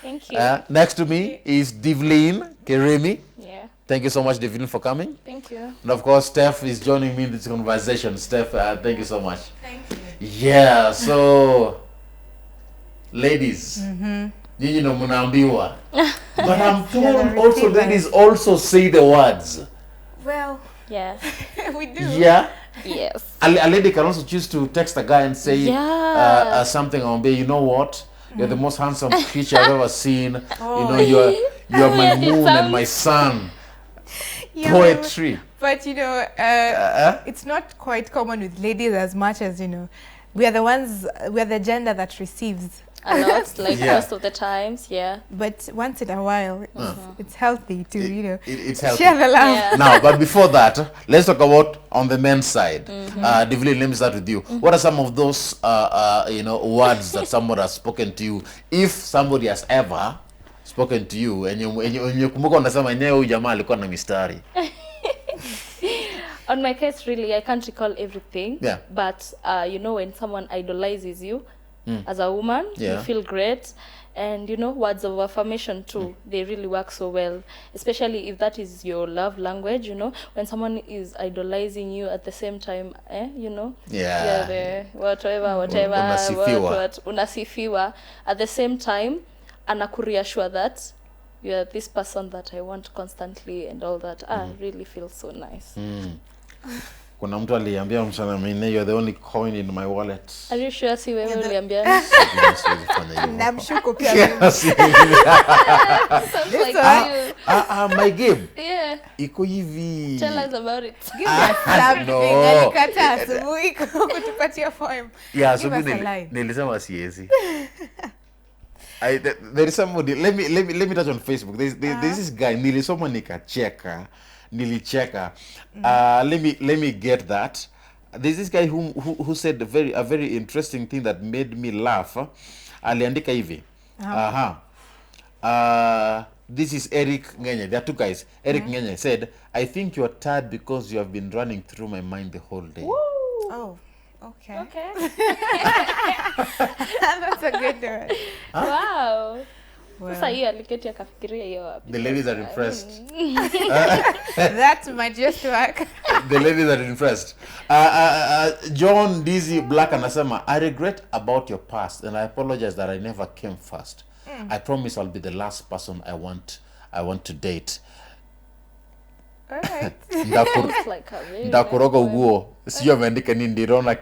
Thank you. Next to me is Devlin Keremi. Yeah. Thank you so much, Devlin, for coming. Thank you. And of course, Steph is joining me in this conversation. Steph, thank you so much. Thank you. Yeah, so, ladies, nyinyi ndo mnaambiwa. But I'm told also ladies also say the words. Well, yeah, we do. Yeah. Yes. A lady can also choose to text a guy and say something on be, you know what? You're the most handsome creature I've ever seen. Oh. You know, you're my moon and my sun. Yeah, Poetry. But you know, it's not quite common with ladies as much as, you know, we are the gender that receives a lot, like most of the times, yeah. But once in a while, it's healthy to, you know, it's healthy. share the love. Yeah. Now, but before that, let's talk about on the men's side. Devlin, let me start with you. What are some of those, words that somebody has spoken to you, if somebody has ever spoken to you, and you kumbuka unasema yenyewe huyu jamaa alikuwa na mistari? On my case, really, I can't recall everything. Yeah. But when someone idolizes you as a woman, you feel great. And words of affirmation too, they really work so well, especially if that is your love language. When someone is idolizing you at the same time, whatever unasifiwa at the same time, anakureassure that you are this person that I want constantly and all that. Really feels so nice. Kuna mtu aliambia msichana mwingine, you're the only coin in my wallet. Are you sure si wewe uliambia? Namshuku pia. My game. Yeah. Iko hivi. Tell us about it. Give us something. Alikata asubuhi kutupatia form. Yeah, so nilisema siezi. There is somebody, let me touch on Facebook. There's this guy, nilisoma nikacheka. Nilicheka. Let me get that. There's this guy who said a very interesting thing that made me laugh. Aliandika hivi. This is Eric Ngenye. There are two guys. Eric Ngenye said, I think you're tired because you have been running through my mind the whole day. Woo! Oh, okay. That's a good one. Wow. Well. The ladies are impressed. That might just work. The ladies are impressed. John Dizzy Black anasema, I regret about your past and I apologize that I never came first. I promise I'll be the last person I want I want to date. Alright. Sounds like a very Ndakuroga nice poem. uguo. Sio ameandika nini ndirona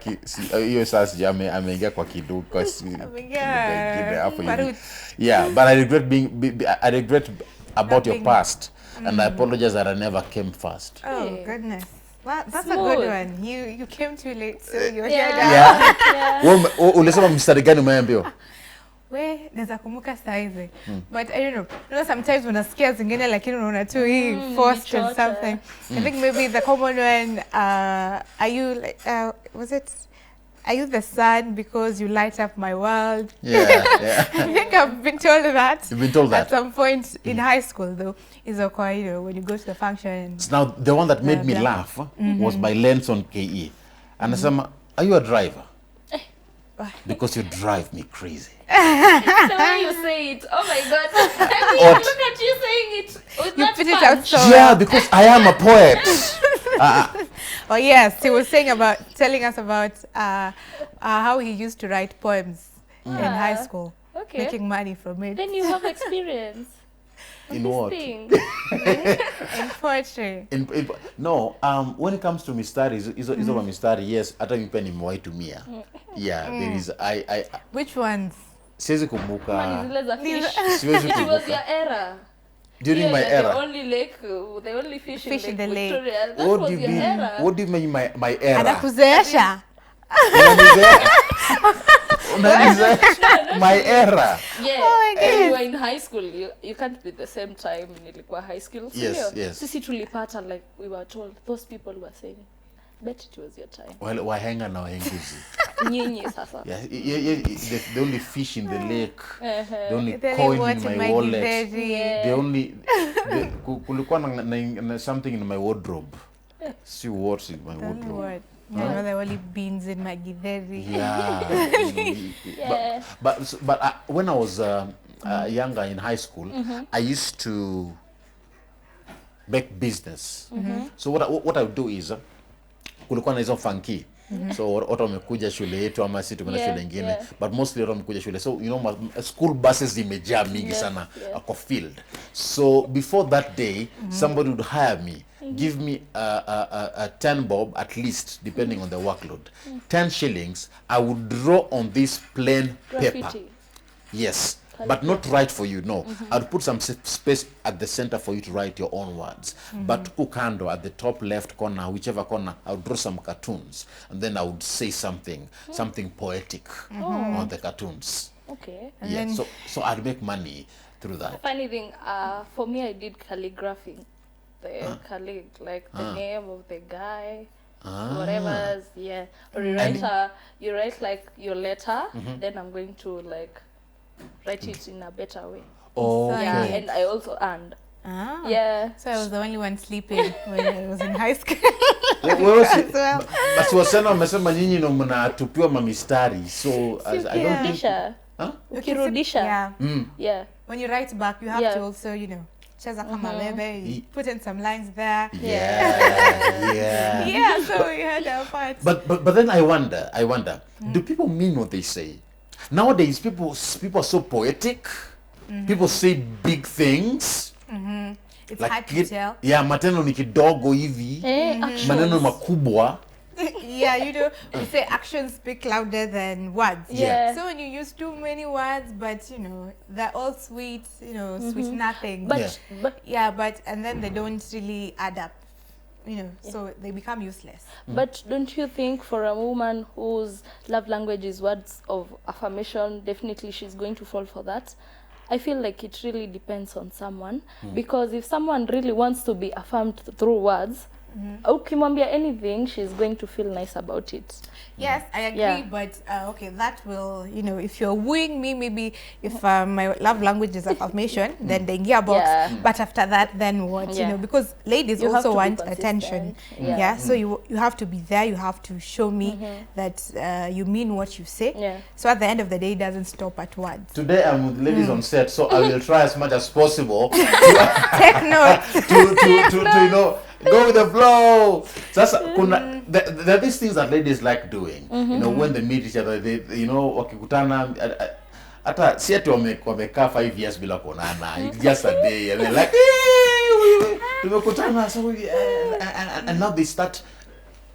hiyo sasa ameingia kwa kiduka Yeah, but I regret about your past, and I apologize that I never came first. Oh goodness. Well, that's Smooth. a good one. You came too late, so you're here Yeah. now. Wewe ulisema mstari gani umeambiwa? We naweza kumbuka saizi. But I don't know. You know, sometimes unasikia zingine lakini unaona tu hii forced and something. I think maybe the common one, are you like, was it, are you the sun because you light up my world? Yeah. I think I've been told that. You've been told that? At some point in high school, though, is okay, you know, when you go to the function. So now, the one that made me blah. laugh was by Lenson KE. And I said, are you a driver? Because you drive me crazy. The way you say it, oh my God. I mean, look at you saying it with You that put it punch. out so Yeah, well. because I am a poet. Oh yes, he was telling us about how he used to write poems in high school, making money from it. Then you have experience. In this what? thing. In poetry. No, when it comes to mistari, hizo mistari, yes, hata mimi pia nimewahi tumia. Yeah, there is I Which ones? Siwezi kumbuka. Money zile za fish. Siwezi It was kumbuka. your era. During my The era. only lake, the only fish in the lake. Victoria. That What was do you your mean? era. What do you mean my era? Anakuzeesha. My era. Yeah, Oh my when you goodness. were in high school, you can't be the same time nilikuwa high school. Yes, Sindio? yes. Sisi tulipata, like we were told, those people were saying, bet it was your time. Well, wahenga na wahenguzi. Nyinyi sasa. Yeah, the only fish in the lake, the only The coin only in what my in my wallet, githeri. the only kulikuwa na something in my wardrobe. See what's in my wardrobe. What? You know, the only beans in my githeri. Yeah. But when I was younger in high school, I used to make business. So what I would do is kulikuwa na hizo funky. So watu wamekuja shule yetu ama sisi tumeenda shule nyingine, but mostly watu wamekuja shule. So you know, school buses zimejaa mingi sana kwa field. So before that day, somebody would hire me, give me a 10 bob at least, depending on the workload. 10 shillings, I would draw on this plain paper. Yes. But not write for you, no. I'd put some space at the center for you to write your own words. But ukando at the top left corner, whichever corner, I would draw some cartoons. And then I would say something poetic on the cartoons. Okay. Yeah, so I'd make money through that. Funny thing, for me, I did calligraphy. The like the name of the guy, whatever's, yeah. Or you write like your letter, then I'm going to like write it in a better way. Oh, yeah, okay. and I also earned. Ah. Yeah. So I was the only one sleeping when I was in high school. Basi wasana wamesema nyinyi ndo mnatupiwa mamistari. So I don't think... Ukirudisha. Yeah. Yeah. When you write back, you have to also, you know, cheza kama bebe, you put in some lines there. Yeah, so we had our part. But then I wonder, do people mean what they say? Nowadays, people are so poetic. People say big things. It's like hard to tell. Yeah, matendo ni kidogo hivi. Maneno makubwa. Yeah, you know, we say actions speak louder than words. Yeah. So when you use too many words, but you know, they're all sweet, you know, sweet nothing. But and then they don't really add up. You know, so they become useless. But don't you think for a woman whose love language is words of affirmation, definitely she's going to fall for that? I feel like it really depends on someone, because if someone really wants to be affirmed through words, ukimwambia anything, she's going to feel nice about it. Yes, I agree, but okay, that will, you know, if you're wooing me, maybe if my love language is affirmation, then the gear box, but after that, then what, you know, because ladies You also want attention. Yeah. So you have to be there, you have to show me that you mean what you say. So at the end of the day, it doesn't stop at words. Today I'm with ladies on set, so I will try as much as possible to take notes. to you know, go with the flow. There are these things that ladies like doing. You know, when they meet each other, they, you know, wakikutana, hata si ati wamekaa 5 years bila kuonana. It's just a day and they're like, hey, tumekutana. So and now they start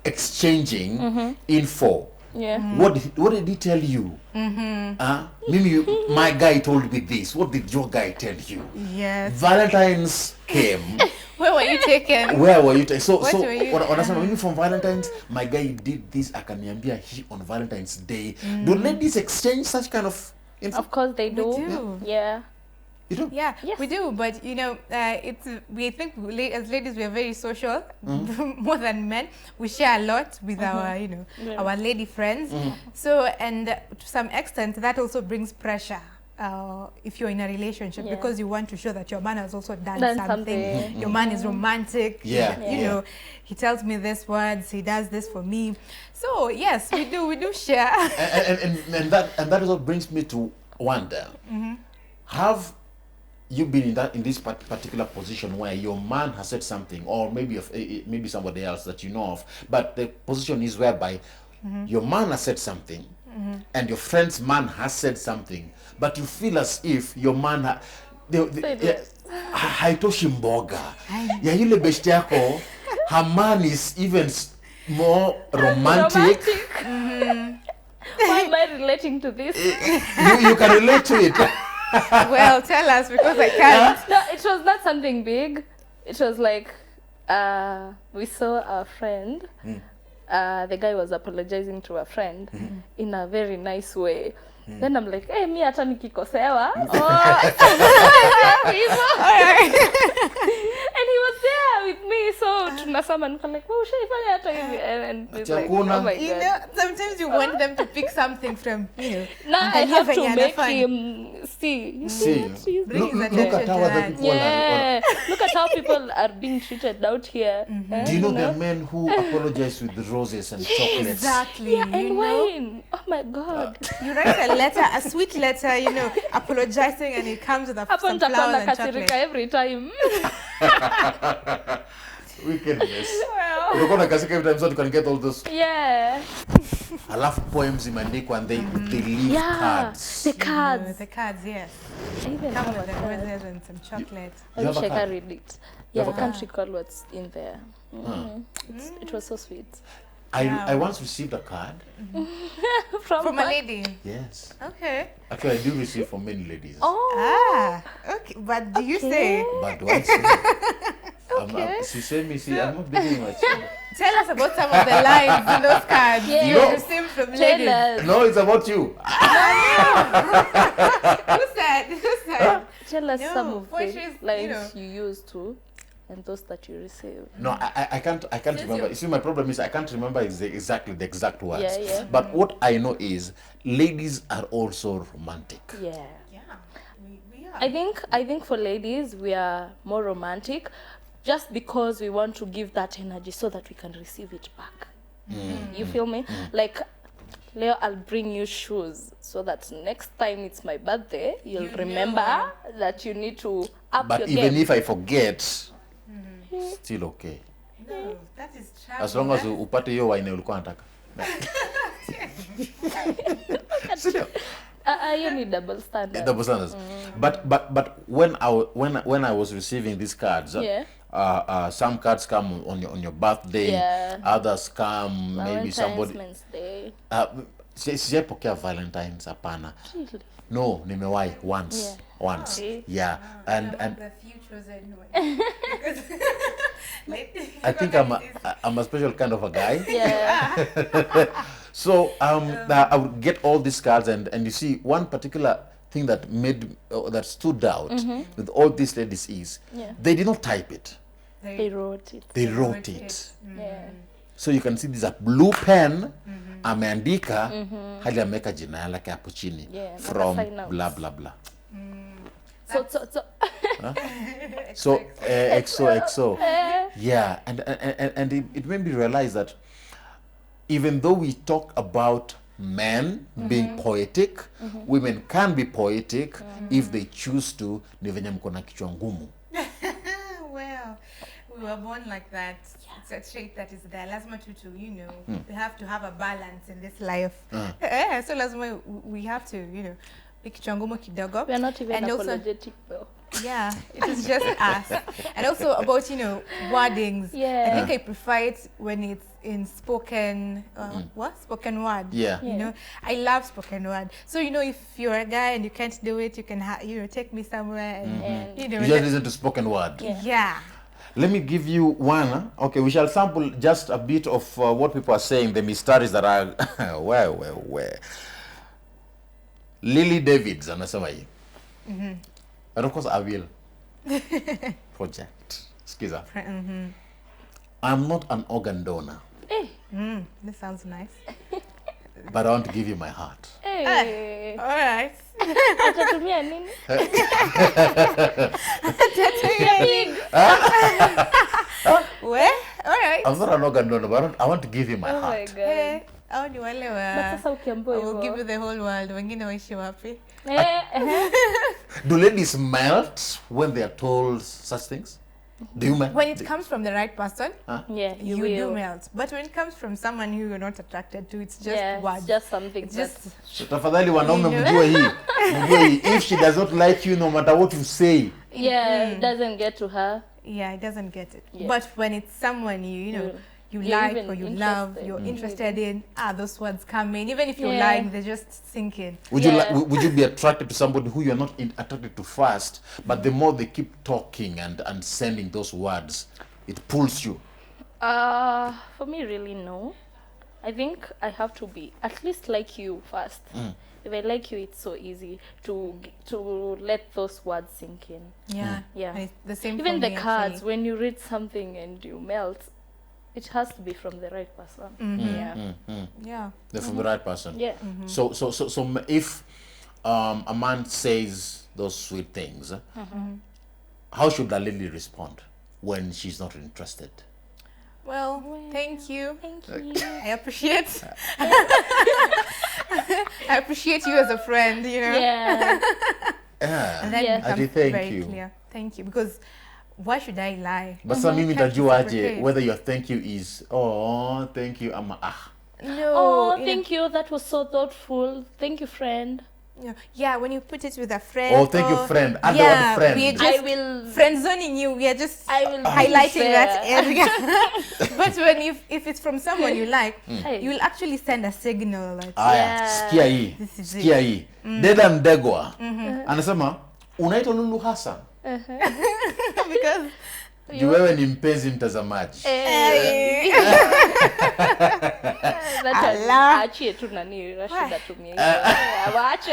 exchanging info. Yeah. What did he tell you? Maybe my guy told me this. What did your guy tell you? Yes. Valentine's came. Where were you taken? Where were you taken? So What from Valentine's, my guy did this. Akaniambia he on Valentine's Day. Do ladies exchange such kind of info? Of course they do. We do. Yeah. You do? Yeah, we do. But you know, we think as ladies we are very social, more than men. We share a lot with our, you know, our lady friends. So, and to some extent, that also brings pressure. If you're in a relationship, because you want to show that your man has also done something. Your man is romantic. You know, he tells me these words. He does this for me. So yes, we do share. and that is what brings me to wonder. Have you been in this particular position where your man has said something, or maybe somebody else that you know of, but the position is whereby your man has said something and your friend's man has said something, but you feel as if your man haitoshi mboga ya yule beshte yako, her man is even more romantic. Why am I relating to this? You can relate to it. Well, tell us, because I can't. No, it was not something big. It was like we saw a friend. The guy was apologizing to a friend in a very nice way. Then I'm like, hey, mi hata nikikosewa. And he was there with me, so tunasema nika like, oh, shaifanya hata hivi, and he's like, oh my God. You know, sometimes you want them to pick something from, you know. Now I have to make him see. Look at how other people are. Look at how people are being treated out here. Do you know the men who apologize with roses and chocolates? Exactly. Yeah, and wine. Oh my God. You write a letter, a sweet letter, you know, apologizing, and it comes with some flowers and chocolate. Every time. Wickedness. Unakuwa nakasika every time so you can get all those. Yeah. Alafu poems imeandikwa and they leave cards. The cards. The cards, yes. Even come with the roses and some chocolate. I wish I can read it. Yeah, I can't recall what's in there. It was so sweet. I once received a card. From a lady? Yes. Okay. Actually, I do receive from many ladies. Oh. Okay. But do you say? But do I say? She said me, see, I'm not beginning much. Tell us about some of the lines in those cards you received from ladies. No, it's about you. Who said? Tell us some of the you lines you used to. And those that you received. No, I can't remember. You see, my problem is I can't remember exactly the exact words. Yeah. But what I know is ladies are also romantic. Yeah. We are. I think for ladies we are more romantic, just because we want to give that energy so that we can receive it back. You feel me? Like, Leo, I'll bring you shoes so that next time it's my birthday, you'll remember that you need to up your game. But even if I forget, still okay. No, that is travel. As long as upate hiyo wine ulikuwa unataka. You need double standards. Double standards. But when I was receiving these cards, some cards come on your birthday, others come maybe somebody. Sijapokea Valentine's hapana. Really? No, nimewahi once. Yeah. And the futures anyway. I think I'm a special kind of a guy. Yeah. So I would get all these cards and you see one particular thing that that stood out with all these ladies is they did not type it. They wrote it. They wrote it. Yeah. So you can see this a blue pen ameandika hali ameweka jina lake hapo chini from blah blah blah. So XO. Yeah, and it made me realize that even though we talk about men being poetic, women can be poetic if they choose to. Ni venye mko na kichwa ngumu. Well, we were born like that. It's a trait that is there. Lazima to you know, we have to have a balance in this life. So lazima we have to, you know, ni kichwa ngumu kidogo. We are not even And also- apologetic though. Yeah, it is just us. And also about, you know, wordings. Yeah. I think I prefer it when it's in spoken, spoken word. Yeah. You know, I love spoken word. So, you know, if you're a guy and you can't do it, you can, you know, take me somewhere and, you know. You just listen to spoken word. Yeah. Let me give you one. Okay, we shall sample just a bit of what people are saying, the mysteries that are where. Lily Davids anasema hii. And of course I will. Project. Skiza. I'm not an organ donor, This sounds nice. but I want to give you my heart. Hey. All right. Utatumia nini? Well, all right. I'm not an organ donor, but I want to give you my Oh my heart. god. Hey, au ni wale wa But sasa ukiambiwa I will give hivyo. you the whole world. Wengine waishi wapi? Do ladies melt when they are told such things? Do you melt? When it comes from the right person, Yeah, you will. do melt. But when it comes from someone who you're not attracted to, it's just Yeah, words. it's just something It's that- just So tafadhali wanaume mjue hii. Mjue hii. If she does not like you, no matter what you say, Yeah, it doesn't get to her. yeah, it doesn't get it. Yeah. But when it's someone you know you You're like even or you love, interested. you're interested in, those words come in. Even if you're Yeah. lying, they just sink in. would would you be attracted to somebody who you're not attracted to first, but the more they keep talking and sending those words, it pulls you? For me, really, no. I think I have to be at least like you first. If I like you, it's so easy to let those words sink in. Yeah. Yeah. And it's the same Even for the me, cards, actually. when you read something and you melt, it has to be from the right person. Yeah. Yeah. They're from the right person. Yeah. So if a man says those sweet things, how should a lady respond when she's not interested? Well, thank you. Thank you. I appreciate. I appreciate you as a friend. You know. Yeah. And then Yeah. it becomes Ati, thank very you. clear. Thank you, because why should I lie? But some mimi Can't tajua aje reciprocate. whether your thank you is thank you ama No. Oh, thank you. That was so thoughtful. Thank you, friend. Yeah, when you put it with a friend. Oh, thank you, friend. Add the word friend. we're just I will- friend zoning you. We are just I will be highlighting that fair. area. But when if it's from someone you like, Hey. you will actually send a signal like, aya sikia hii This is sikia it. hii Deda Ndegwa anasema unaitwa Lulu Hassan because juu wewe ni mpenzi mtazamaji. Achie tu nani Rashida tumie. Waache.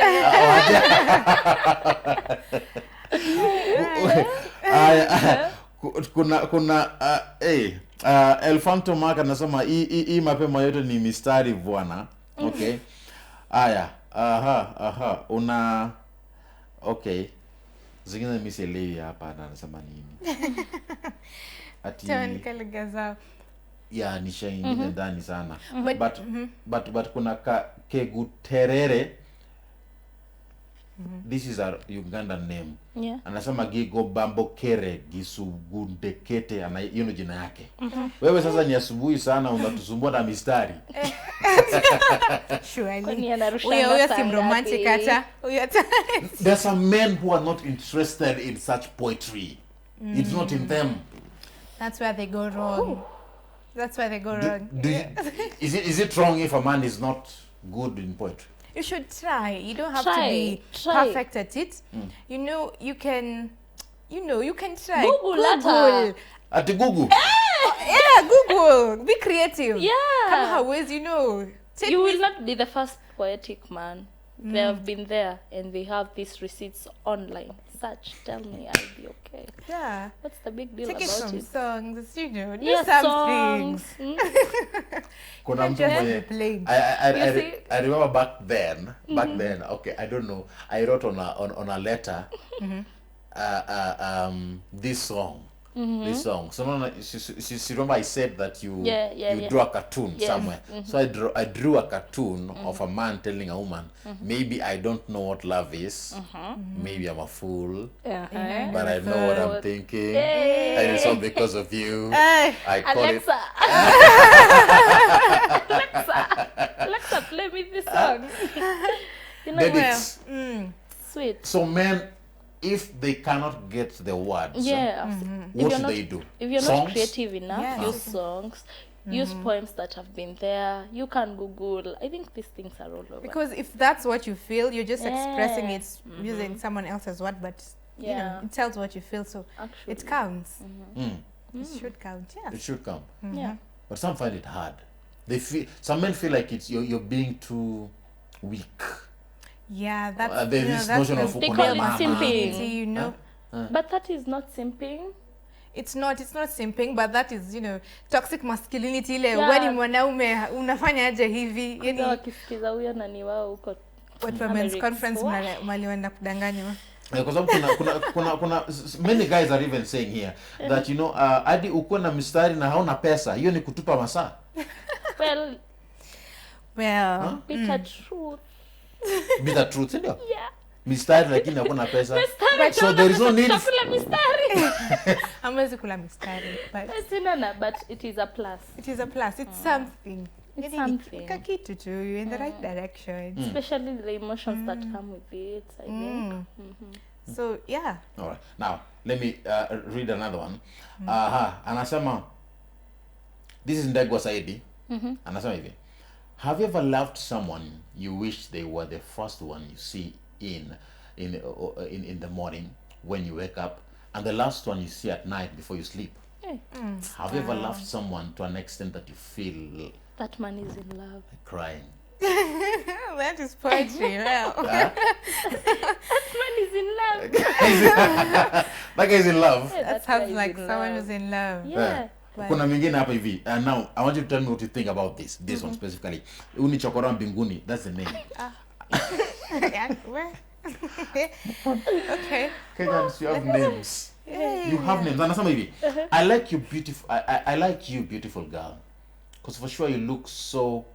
Kuna Elfanto Mark anasema hii mapema yote ni mistari bwana. Okay. Aya, okay. Zingine mimi sielewi hapa anasema nini. Ati Kaligazao. ya nisha ingine ndani sana. But- But kuna Keguterere. This is a Ugandan name. Yeah. Anasema Gigo Bambokere Gisugundekete hiyo ndio jina yake. Wewe sasa ni asubuhi sana unatusumbua na mistari. Surely. anarushanga Huyo saa si romantic ngapi? hata. Huyo hata. There are some men who are not interested in such poetry. It's not in them. That's where they go wrong. That's where they go wrong. Is it wrong if a man is not good in poetry? You should try. You don't have to Try, be try. perfect at it. You know, you can try. Google hata. At Google. Yeah, Google. Be creative. Yeah. Come how ways, You will not be the first poetic man. They have been there and they have these receipts online. Search, tell me I'll be okay. Yeah. What's the big deal Take it about from it? songs, do Yeah, something. songs. Kuna mtu just mwenye plain. I remember back then, okay, I don't know, I wrote on a letter this song. This song. So no, she remember I said that you drew a cartoon somewhere. So I drew a cartoon of a man telling a woman, maybe I don't know what love is. Maybe I'm a fool. But I know what I'm thinking. And it's all because of you. I call Alexa. Alexa, play me this song. Dedicks sweet. So men, if they cannot get the words, Yeah. what should they do? If you're Songs? not creative enough, Yes. use songs, use poems that have been there. You can Google. I think these things are all over. Because if that's what you feel, you're just expressing Yeah. it using someone else's word, but you know, Yeah. it tells what you feel, so Actually. it counts. Mm. It should count, yes. It should come. Yeah. But some find it hard. They feel, some men feel like it's you're being too weak. Yeah, that's there's you know, this that's notion the of They ukuna call it mama. simping. you know. But that is not simping. It's not simping, but that is, you know, toxic masculinity ile Yeah. wewe ni mwanaume unafanya aje hivi, Kwanza yani wakisikiza huyo na ni wao huko what women's America. conference maliwenda kudanganywa. Kwa sababu kuna many guys are even saying here that you know hadi uko na mistari na hauna pesa, hiyo ni kutupa masaa. Well, bitter truth. Bitter truth, ndio? Yeah. Mistari lakini hakuna pesa. Mistari, So there is no need. Chakula mistari. Hamwezi kula mistari, But it is a plus. It is a plus. It's something. It's Yani, something. kakitu tu, you're in the right direction. Especially the emotions that come with it, I think. So, yeah. All right. Now, let me read another one. Anasema, this is Ndegwa Saidi. Anasema hivi. Have you ever loved someone you wish they were the first one you see in the morning when you wake up, and the last one you see at night before you sleep? Have you ever loved someone to an extent that you feel that man is in love? Crying. That is poetry, well. That man is in love. That guy is in love. Yeah, That sounds like someone who's in love. Yeah. Kuna mingine hapa hivi. And now I want you to tell me what you think about this one specifically. Uni chokora mbinguni, that's the name. Yeah, where? Okay. Kenyans, you have names. Yeah. You have names. Anasema hivi. I like you beautiful. I like you, beautiful girl. Because for sure you look so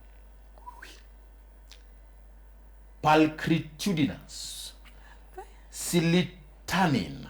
pulchritudinous, silitanin,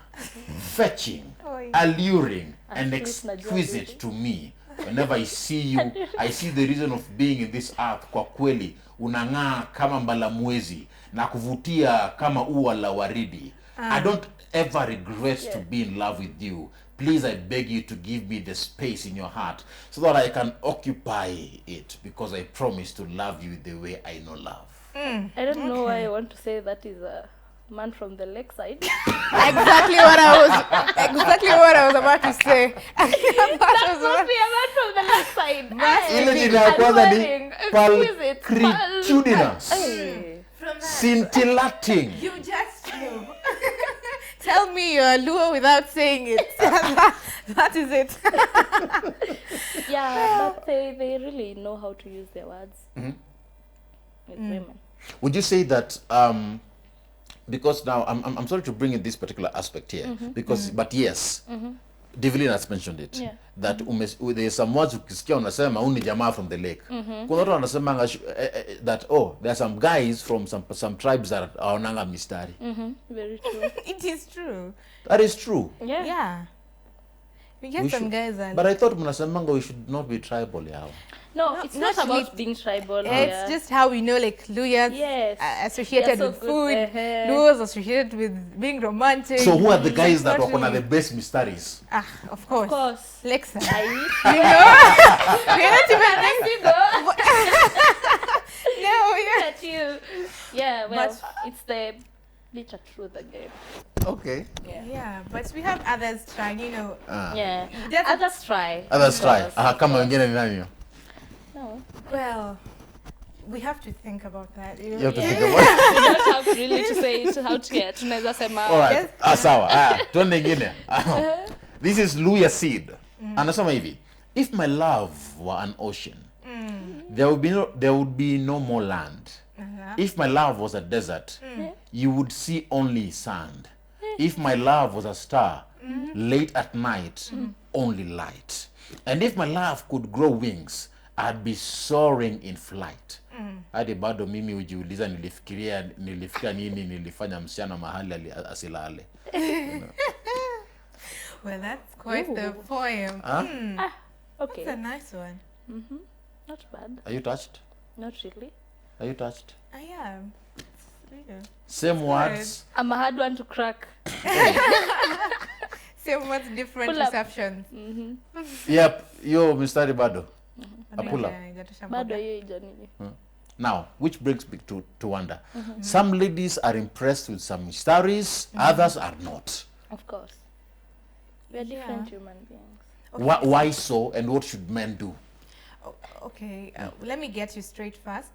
fetching, alluring, and exquisite to me. Whenever I see you, I see the reason of being in this earth. Kwa kweli, unang'aa kama mbalamwezi na kuvutia kama ua la waridi. I don't ever regret to be in love with you. Please, I beg you to give me the space in your heart so that I can occupy it, because I promise to love you the way I know love. I don't know why I want to say that is a man from the lakeside. Exactly what I was about to say. That must be a man from the lakeside. Ile jina ya kwanza ni pulchritudinous, scintillating. You just knew. Tell me you're Luo without saying it. That is it. Yeah, but they really know how to use their words with women. Would you say that because now I'm sorry to bring in this particular aspect here, because but yes, Devlin has mentioned it, that there's some words ukisikia unasema uni jamaa from the lake. Kuna watu wanasema that there are some guys from some tribes that aonanga mistari. Very true. It is true. That is true. Yeah. We get some guys that. But I thought mnasemanga we should not be tribal yao. No, it's not about being tribal. It's just how we know, like Luyas associated with food, Luos associated with being romantic. So who are the guys that are the best mysteries? Of course. Of course. Lexa. You know? We're not even No, yeah. At you. Yeah, well, it's the bitter truth again. Okay. Yeah, but we have others trying, you know. Yeah. Others try. Others try. Kama wengine ni nani? No. Well, we have to think about that. You have to think about it. We don't have really to say it, how to get. Tunaweza sema. All right. Sawa. Tuende ingine. This is Luya Seed. Anasema hivi. If my love were an ocean, there would be no more land. If my love was a desert, you would see only sand. If my love was a star, late at night, only light. And if my love could grow wings, I'd be soaring in flight. Hadi bado mimi ujiuliza nilifika nini nilifanya msichana mahali asilale. Well, that's quite the poem. Okay. That's a nice one. Not bad. Are you touched? Not really. Are you touched? I am. Same words. I'm a hard one to crack. Same words, different Pull up. receptions. Yep, yo Mr. Bado. A pull up. Bado hiyo ijanini. Now, which brings me to wonder. Some ladies are impressed with some stories, others are not. Of course. We are different human beings. Okay. Why so, and what should men do? Okay, let me get you straight first.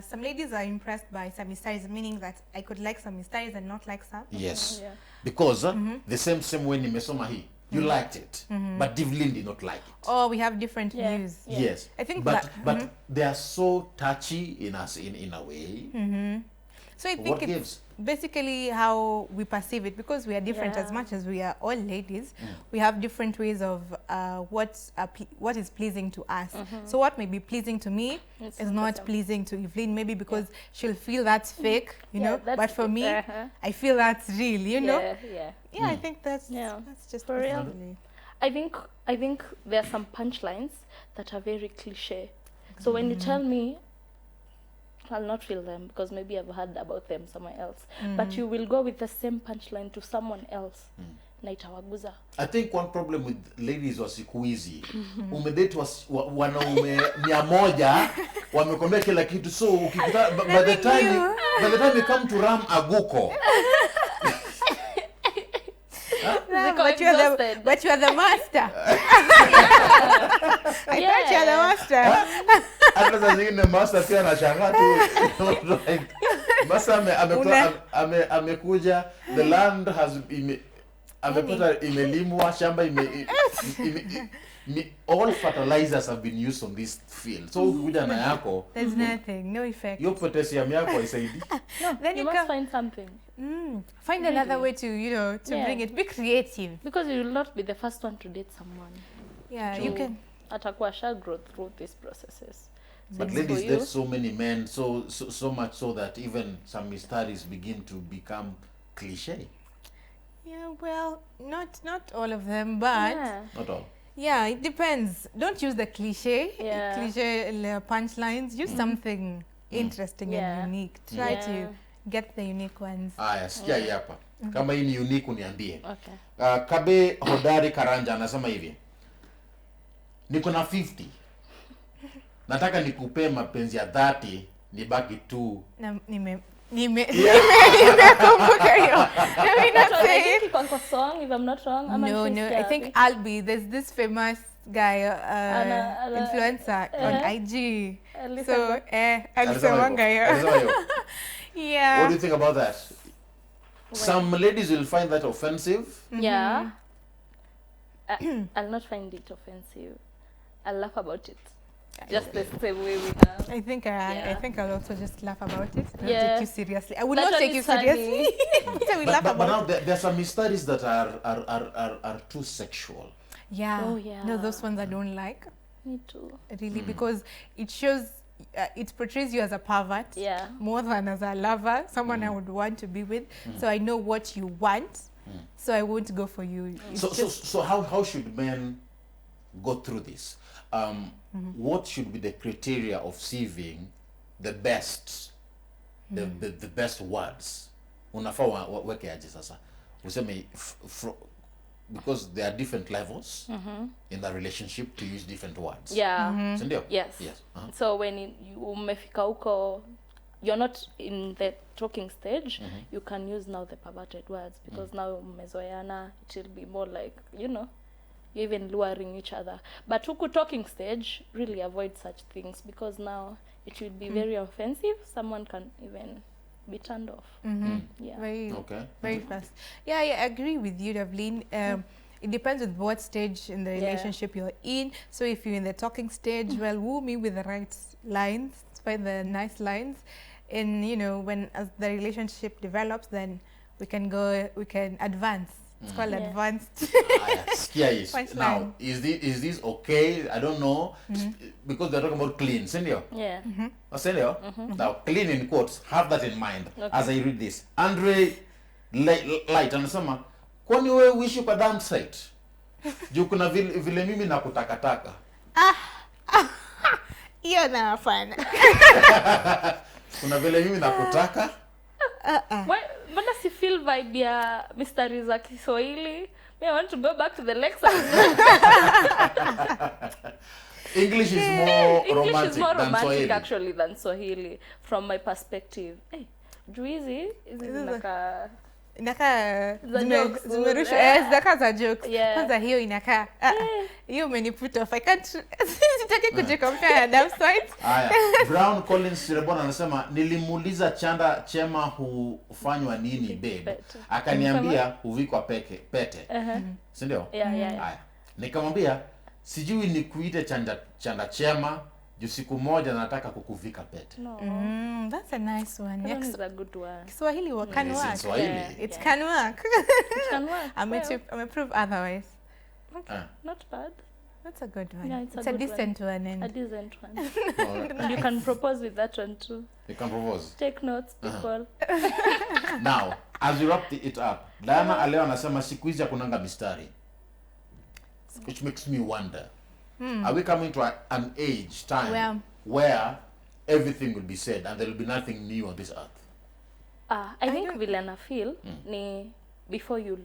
Some ladies are impressed by some styles, meaning that I could like some styles and not like some. Yes. Because the same way nimesoma hii, you liked it, but Divlin did not like it. Oh, we have different views. Yes. I think but that, but they are so touchy in us in a way. So I think What it's gives? basically how we perceive it, because we are different. As much as we are all ladies, we have different ways of what is pleasing to us. So what may be pleasing to me is not pleasing to Evelyn, maybe because she'll feel that's fake, you know, but for me, I feel that's real, you know. Yeah, I think that's just for real. I think there are some punchlines that are very cliche. So when you tell me, I'll not feel them because maybe I've heard about them somewhere else. But you will go with the same punchline to someone else. Na itawaguza. I think one problem with ladies wa siku hizi, umedate wanaume 100 wamekwambia kila kitu, so ukikuta by the time you come to Ram Aguko. But you are the master. I thought you are the master. Hata saa zingine master pia anashangaa tu. Master amekuja, the land has amepata imelimwa, shamba all fertilizers have been used on this field. So ukikuja na yako, there's nothing, no effect. Your potassium yako haisaidi. No, then you must find something. Find another way to, you know, to bring it. Be creative. Because you will not be the first one to date someone. Yeah, you can. Atakuwa shall grow through these processes. But ladies date so many men, so much so that even some stories begin to become cliche. Yeah, well, not all of them, but not all. Yeah, it depends. Don't use the cliche punchlines. Use something interesting and unique. Try to get the unique ones. Aya, sikia hii hapa. Kama hii ni unique uniambie. Okay. Kabe Hodari Karanja anasema hivi. Niko na 50. Nataka nikupe mapenzi ya 30, nibaki tu. Nimekumbuka hiyo. Let me not say it. Song, if I'm not wrong. No, I think Albi, there's this famous guy, influencer on IG. So, alisemanga hiyo. Yeah. What do you think about that? Some ladies will find that offensive. Yeah. I'll not find it offensive. I'll laugh about it. Just the same way we have. I think I'll also just laugh about it. Not take you seriously. I will not take you seriously. So we laugh about now there are some stories that are too sexual. Yeah. Oh yeah. No, those ones I don't like. Me too. Really, because it shows, it portrays you as a pervert. Yeah. More than as a lover, someone I would want to be with. So I know what you want. So I won't go for you. So how should men go through this? What should be the criteria of receiving the best, the best words? Unafaa weke aje sasa? Useme because there are different levels in the relationship to use different words. Yeah. Sindio? Yes. So when you umefika huko, you're not in the talking stage, you can use now the perverted words because now umezoeana, it will be more like, you know, you're even luring each other. But huku talking stage, really avoid such things because now it will be very offensive. Someone can even be turned off. Yeah. Very fast. Yeah, I agree with you, Devlin. It depends with what stage in the relationship you're in. So if you're in the talking stage, well, woo me with the right lines, find the nice lines. And, you know, as the relationship develops, then we can advance. It's called advanced. Now, is this okay? I don't know. Because they're talking about clean, senor. Yeah. Senor? Now, clean in quotes, have that in mind as I read this. Andre Light anasema, kwani wewe uishi kwa damn site? Juu kuna vile mimi nakutakataka. Hiyo na fun. Kuna vile mimi nakutaka. Mbona si feel vibe ya mistari za Kiswahili? I want to go back to the Lexus. English is more English romantic, is more than romantic Swahili. actually than Swahili from my perspective. Hey, juizi hizi zinaka inakaa Za jokes. zimerushwa zinakaa za jokes. Kwanza hiyo inakaa hiyo umeniput off. I can't sitaki kujicompare na Dapsite. Haya, Brown Collins Sirebona anasema nilimuuliza Chanda Chema hufanywa nini babe? Akaniambia huvikwa pete. Si ndio? Haya. Nikamwambia sijui nikuite Chanda Chema juu siku moja nataka kukuvika pete. That's a nice one. That's a good one. Kiswahili can work. It can work. It can work. I'm prove otherwise. Okay. Not bad. That's a good one. Yeah, it's a decent one. A decent one. And you can propose with that one too. You can propose. Take notes, people. Now, as we wrap it up, Diana Aleo anasema siku hizi hakunanga mistari. Which makes me wonder. Are we coming to an age time where everything will be said and there will be nothing new on this earth? I think vile na feel ni before you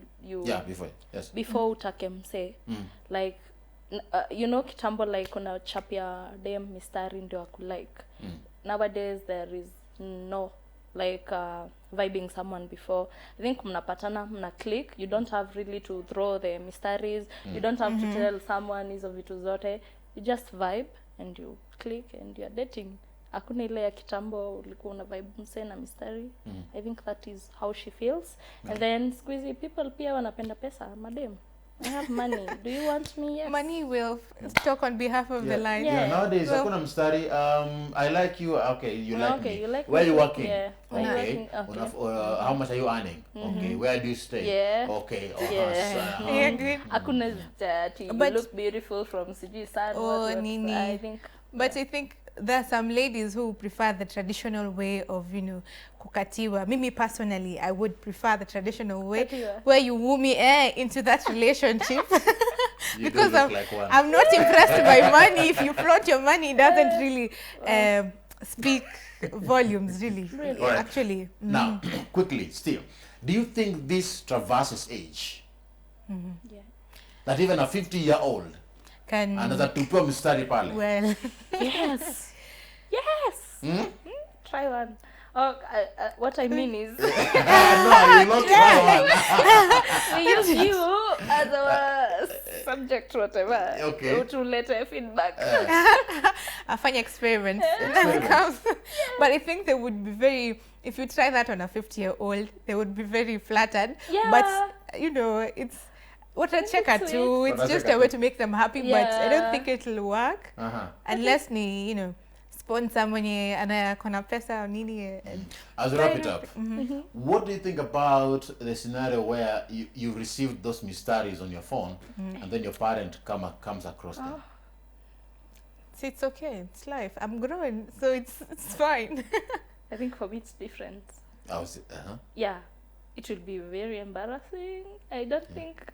before utake mse like you know kitambo like una chapia dem mistari ndio akulike. Nowadays there is no like vibing someone before. I think mnapatana mna click, you don't have really to throw the mysteries, you don't have to tell someone hizo vitu zote, you just vibe and you click and you are dating. Hakuna ile ya kitambo ulikuwa una vibe mse na mystery. I think that is how she feels. And then squeezy people pia wanapenda pesa, madam. I have money. Do you want me? Yes. Money will talk on behalf of the line. Yeah, nowadays hakuna mstari. I like you. Okay, you like me. You like where me? are you working? Yeah. Okay. How much are you earning? Okay. Where do you stay? Yeah. Okay. Hakuna you look beautiful from CG Sun. Nini. I think. But I think there are some ladies who prefer the traditional way of, kukatiwa. Mimi personally, I would prefer the traditional way where you woo me into that relationship. Because I'm not impressed by money. If you flaunt your money, it doesn't really speak volumes, really. Right. Actually. Now, quickly, still, do you think this traverses age? That even a 50-year-old anaweza tupiwa mstari pale? Well, yes. Try one. What I mean is no, you not try one. we use you as our subject, whatever. Okay. To let a feedback. I find experiments. But I think they would be very, if you try that on a 50-year-old, they would be very flattered. Yeah. But, it's what a checker too. It's just a way to make them happy, but I don't think it'll work unless sponsor mwenye anayakona pesa nini. As we wrap it up, what do you think about the scenario where you received those mysteries on your phone and then your parent comes across them? See, it's okay. It's life. I'm growing, so it's fine. I think for me it's different. Yeah. It will be very embarrassing. I don't think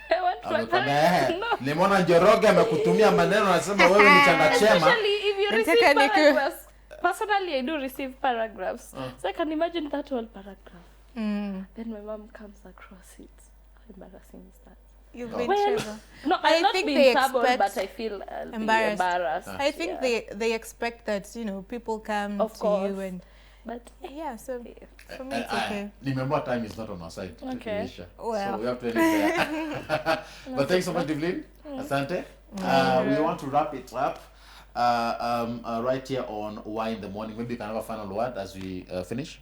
I want my parents to know. Nimeona Njoroge amekutumia maneno anasema wewe ni Chanda Chema. Especially if you receive paragraphs. Personally, I do receive paragraphs. So I can imagine that whole paragraph. Then my mom comes across it. How embarrassing is that? You've been trouble. No, I'll not be in trouble, but I feel embarrassed. I think they expect that, people come to you and... But yeah, so for me it's okay. Remember, time is not on our side. Okay. Well. So we have to end it there. But thanks so much, Devlin. Asante. We want to wrap it up right here on Why in the Morning. Maybe you can have a final word as we finish.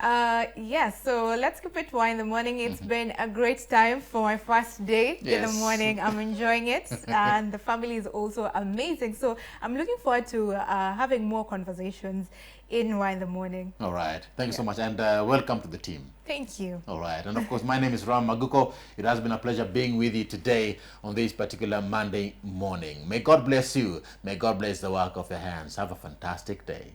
Yes, so let's keep it Why in the Morning. It's been a great time for my first day in the morning. I'm enjoying it and the family is also amazing. So I'm looking forward to having more conversations in Why in the Morning. All right. Thank you so much and welcome to the team. Thank you. All right. And of course, my name is Ram Maguko. It has been a pleasure being with you today on this particular Monday morning. May God bless you. May God bless the work of your hands. Have a fantastic day.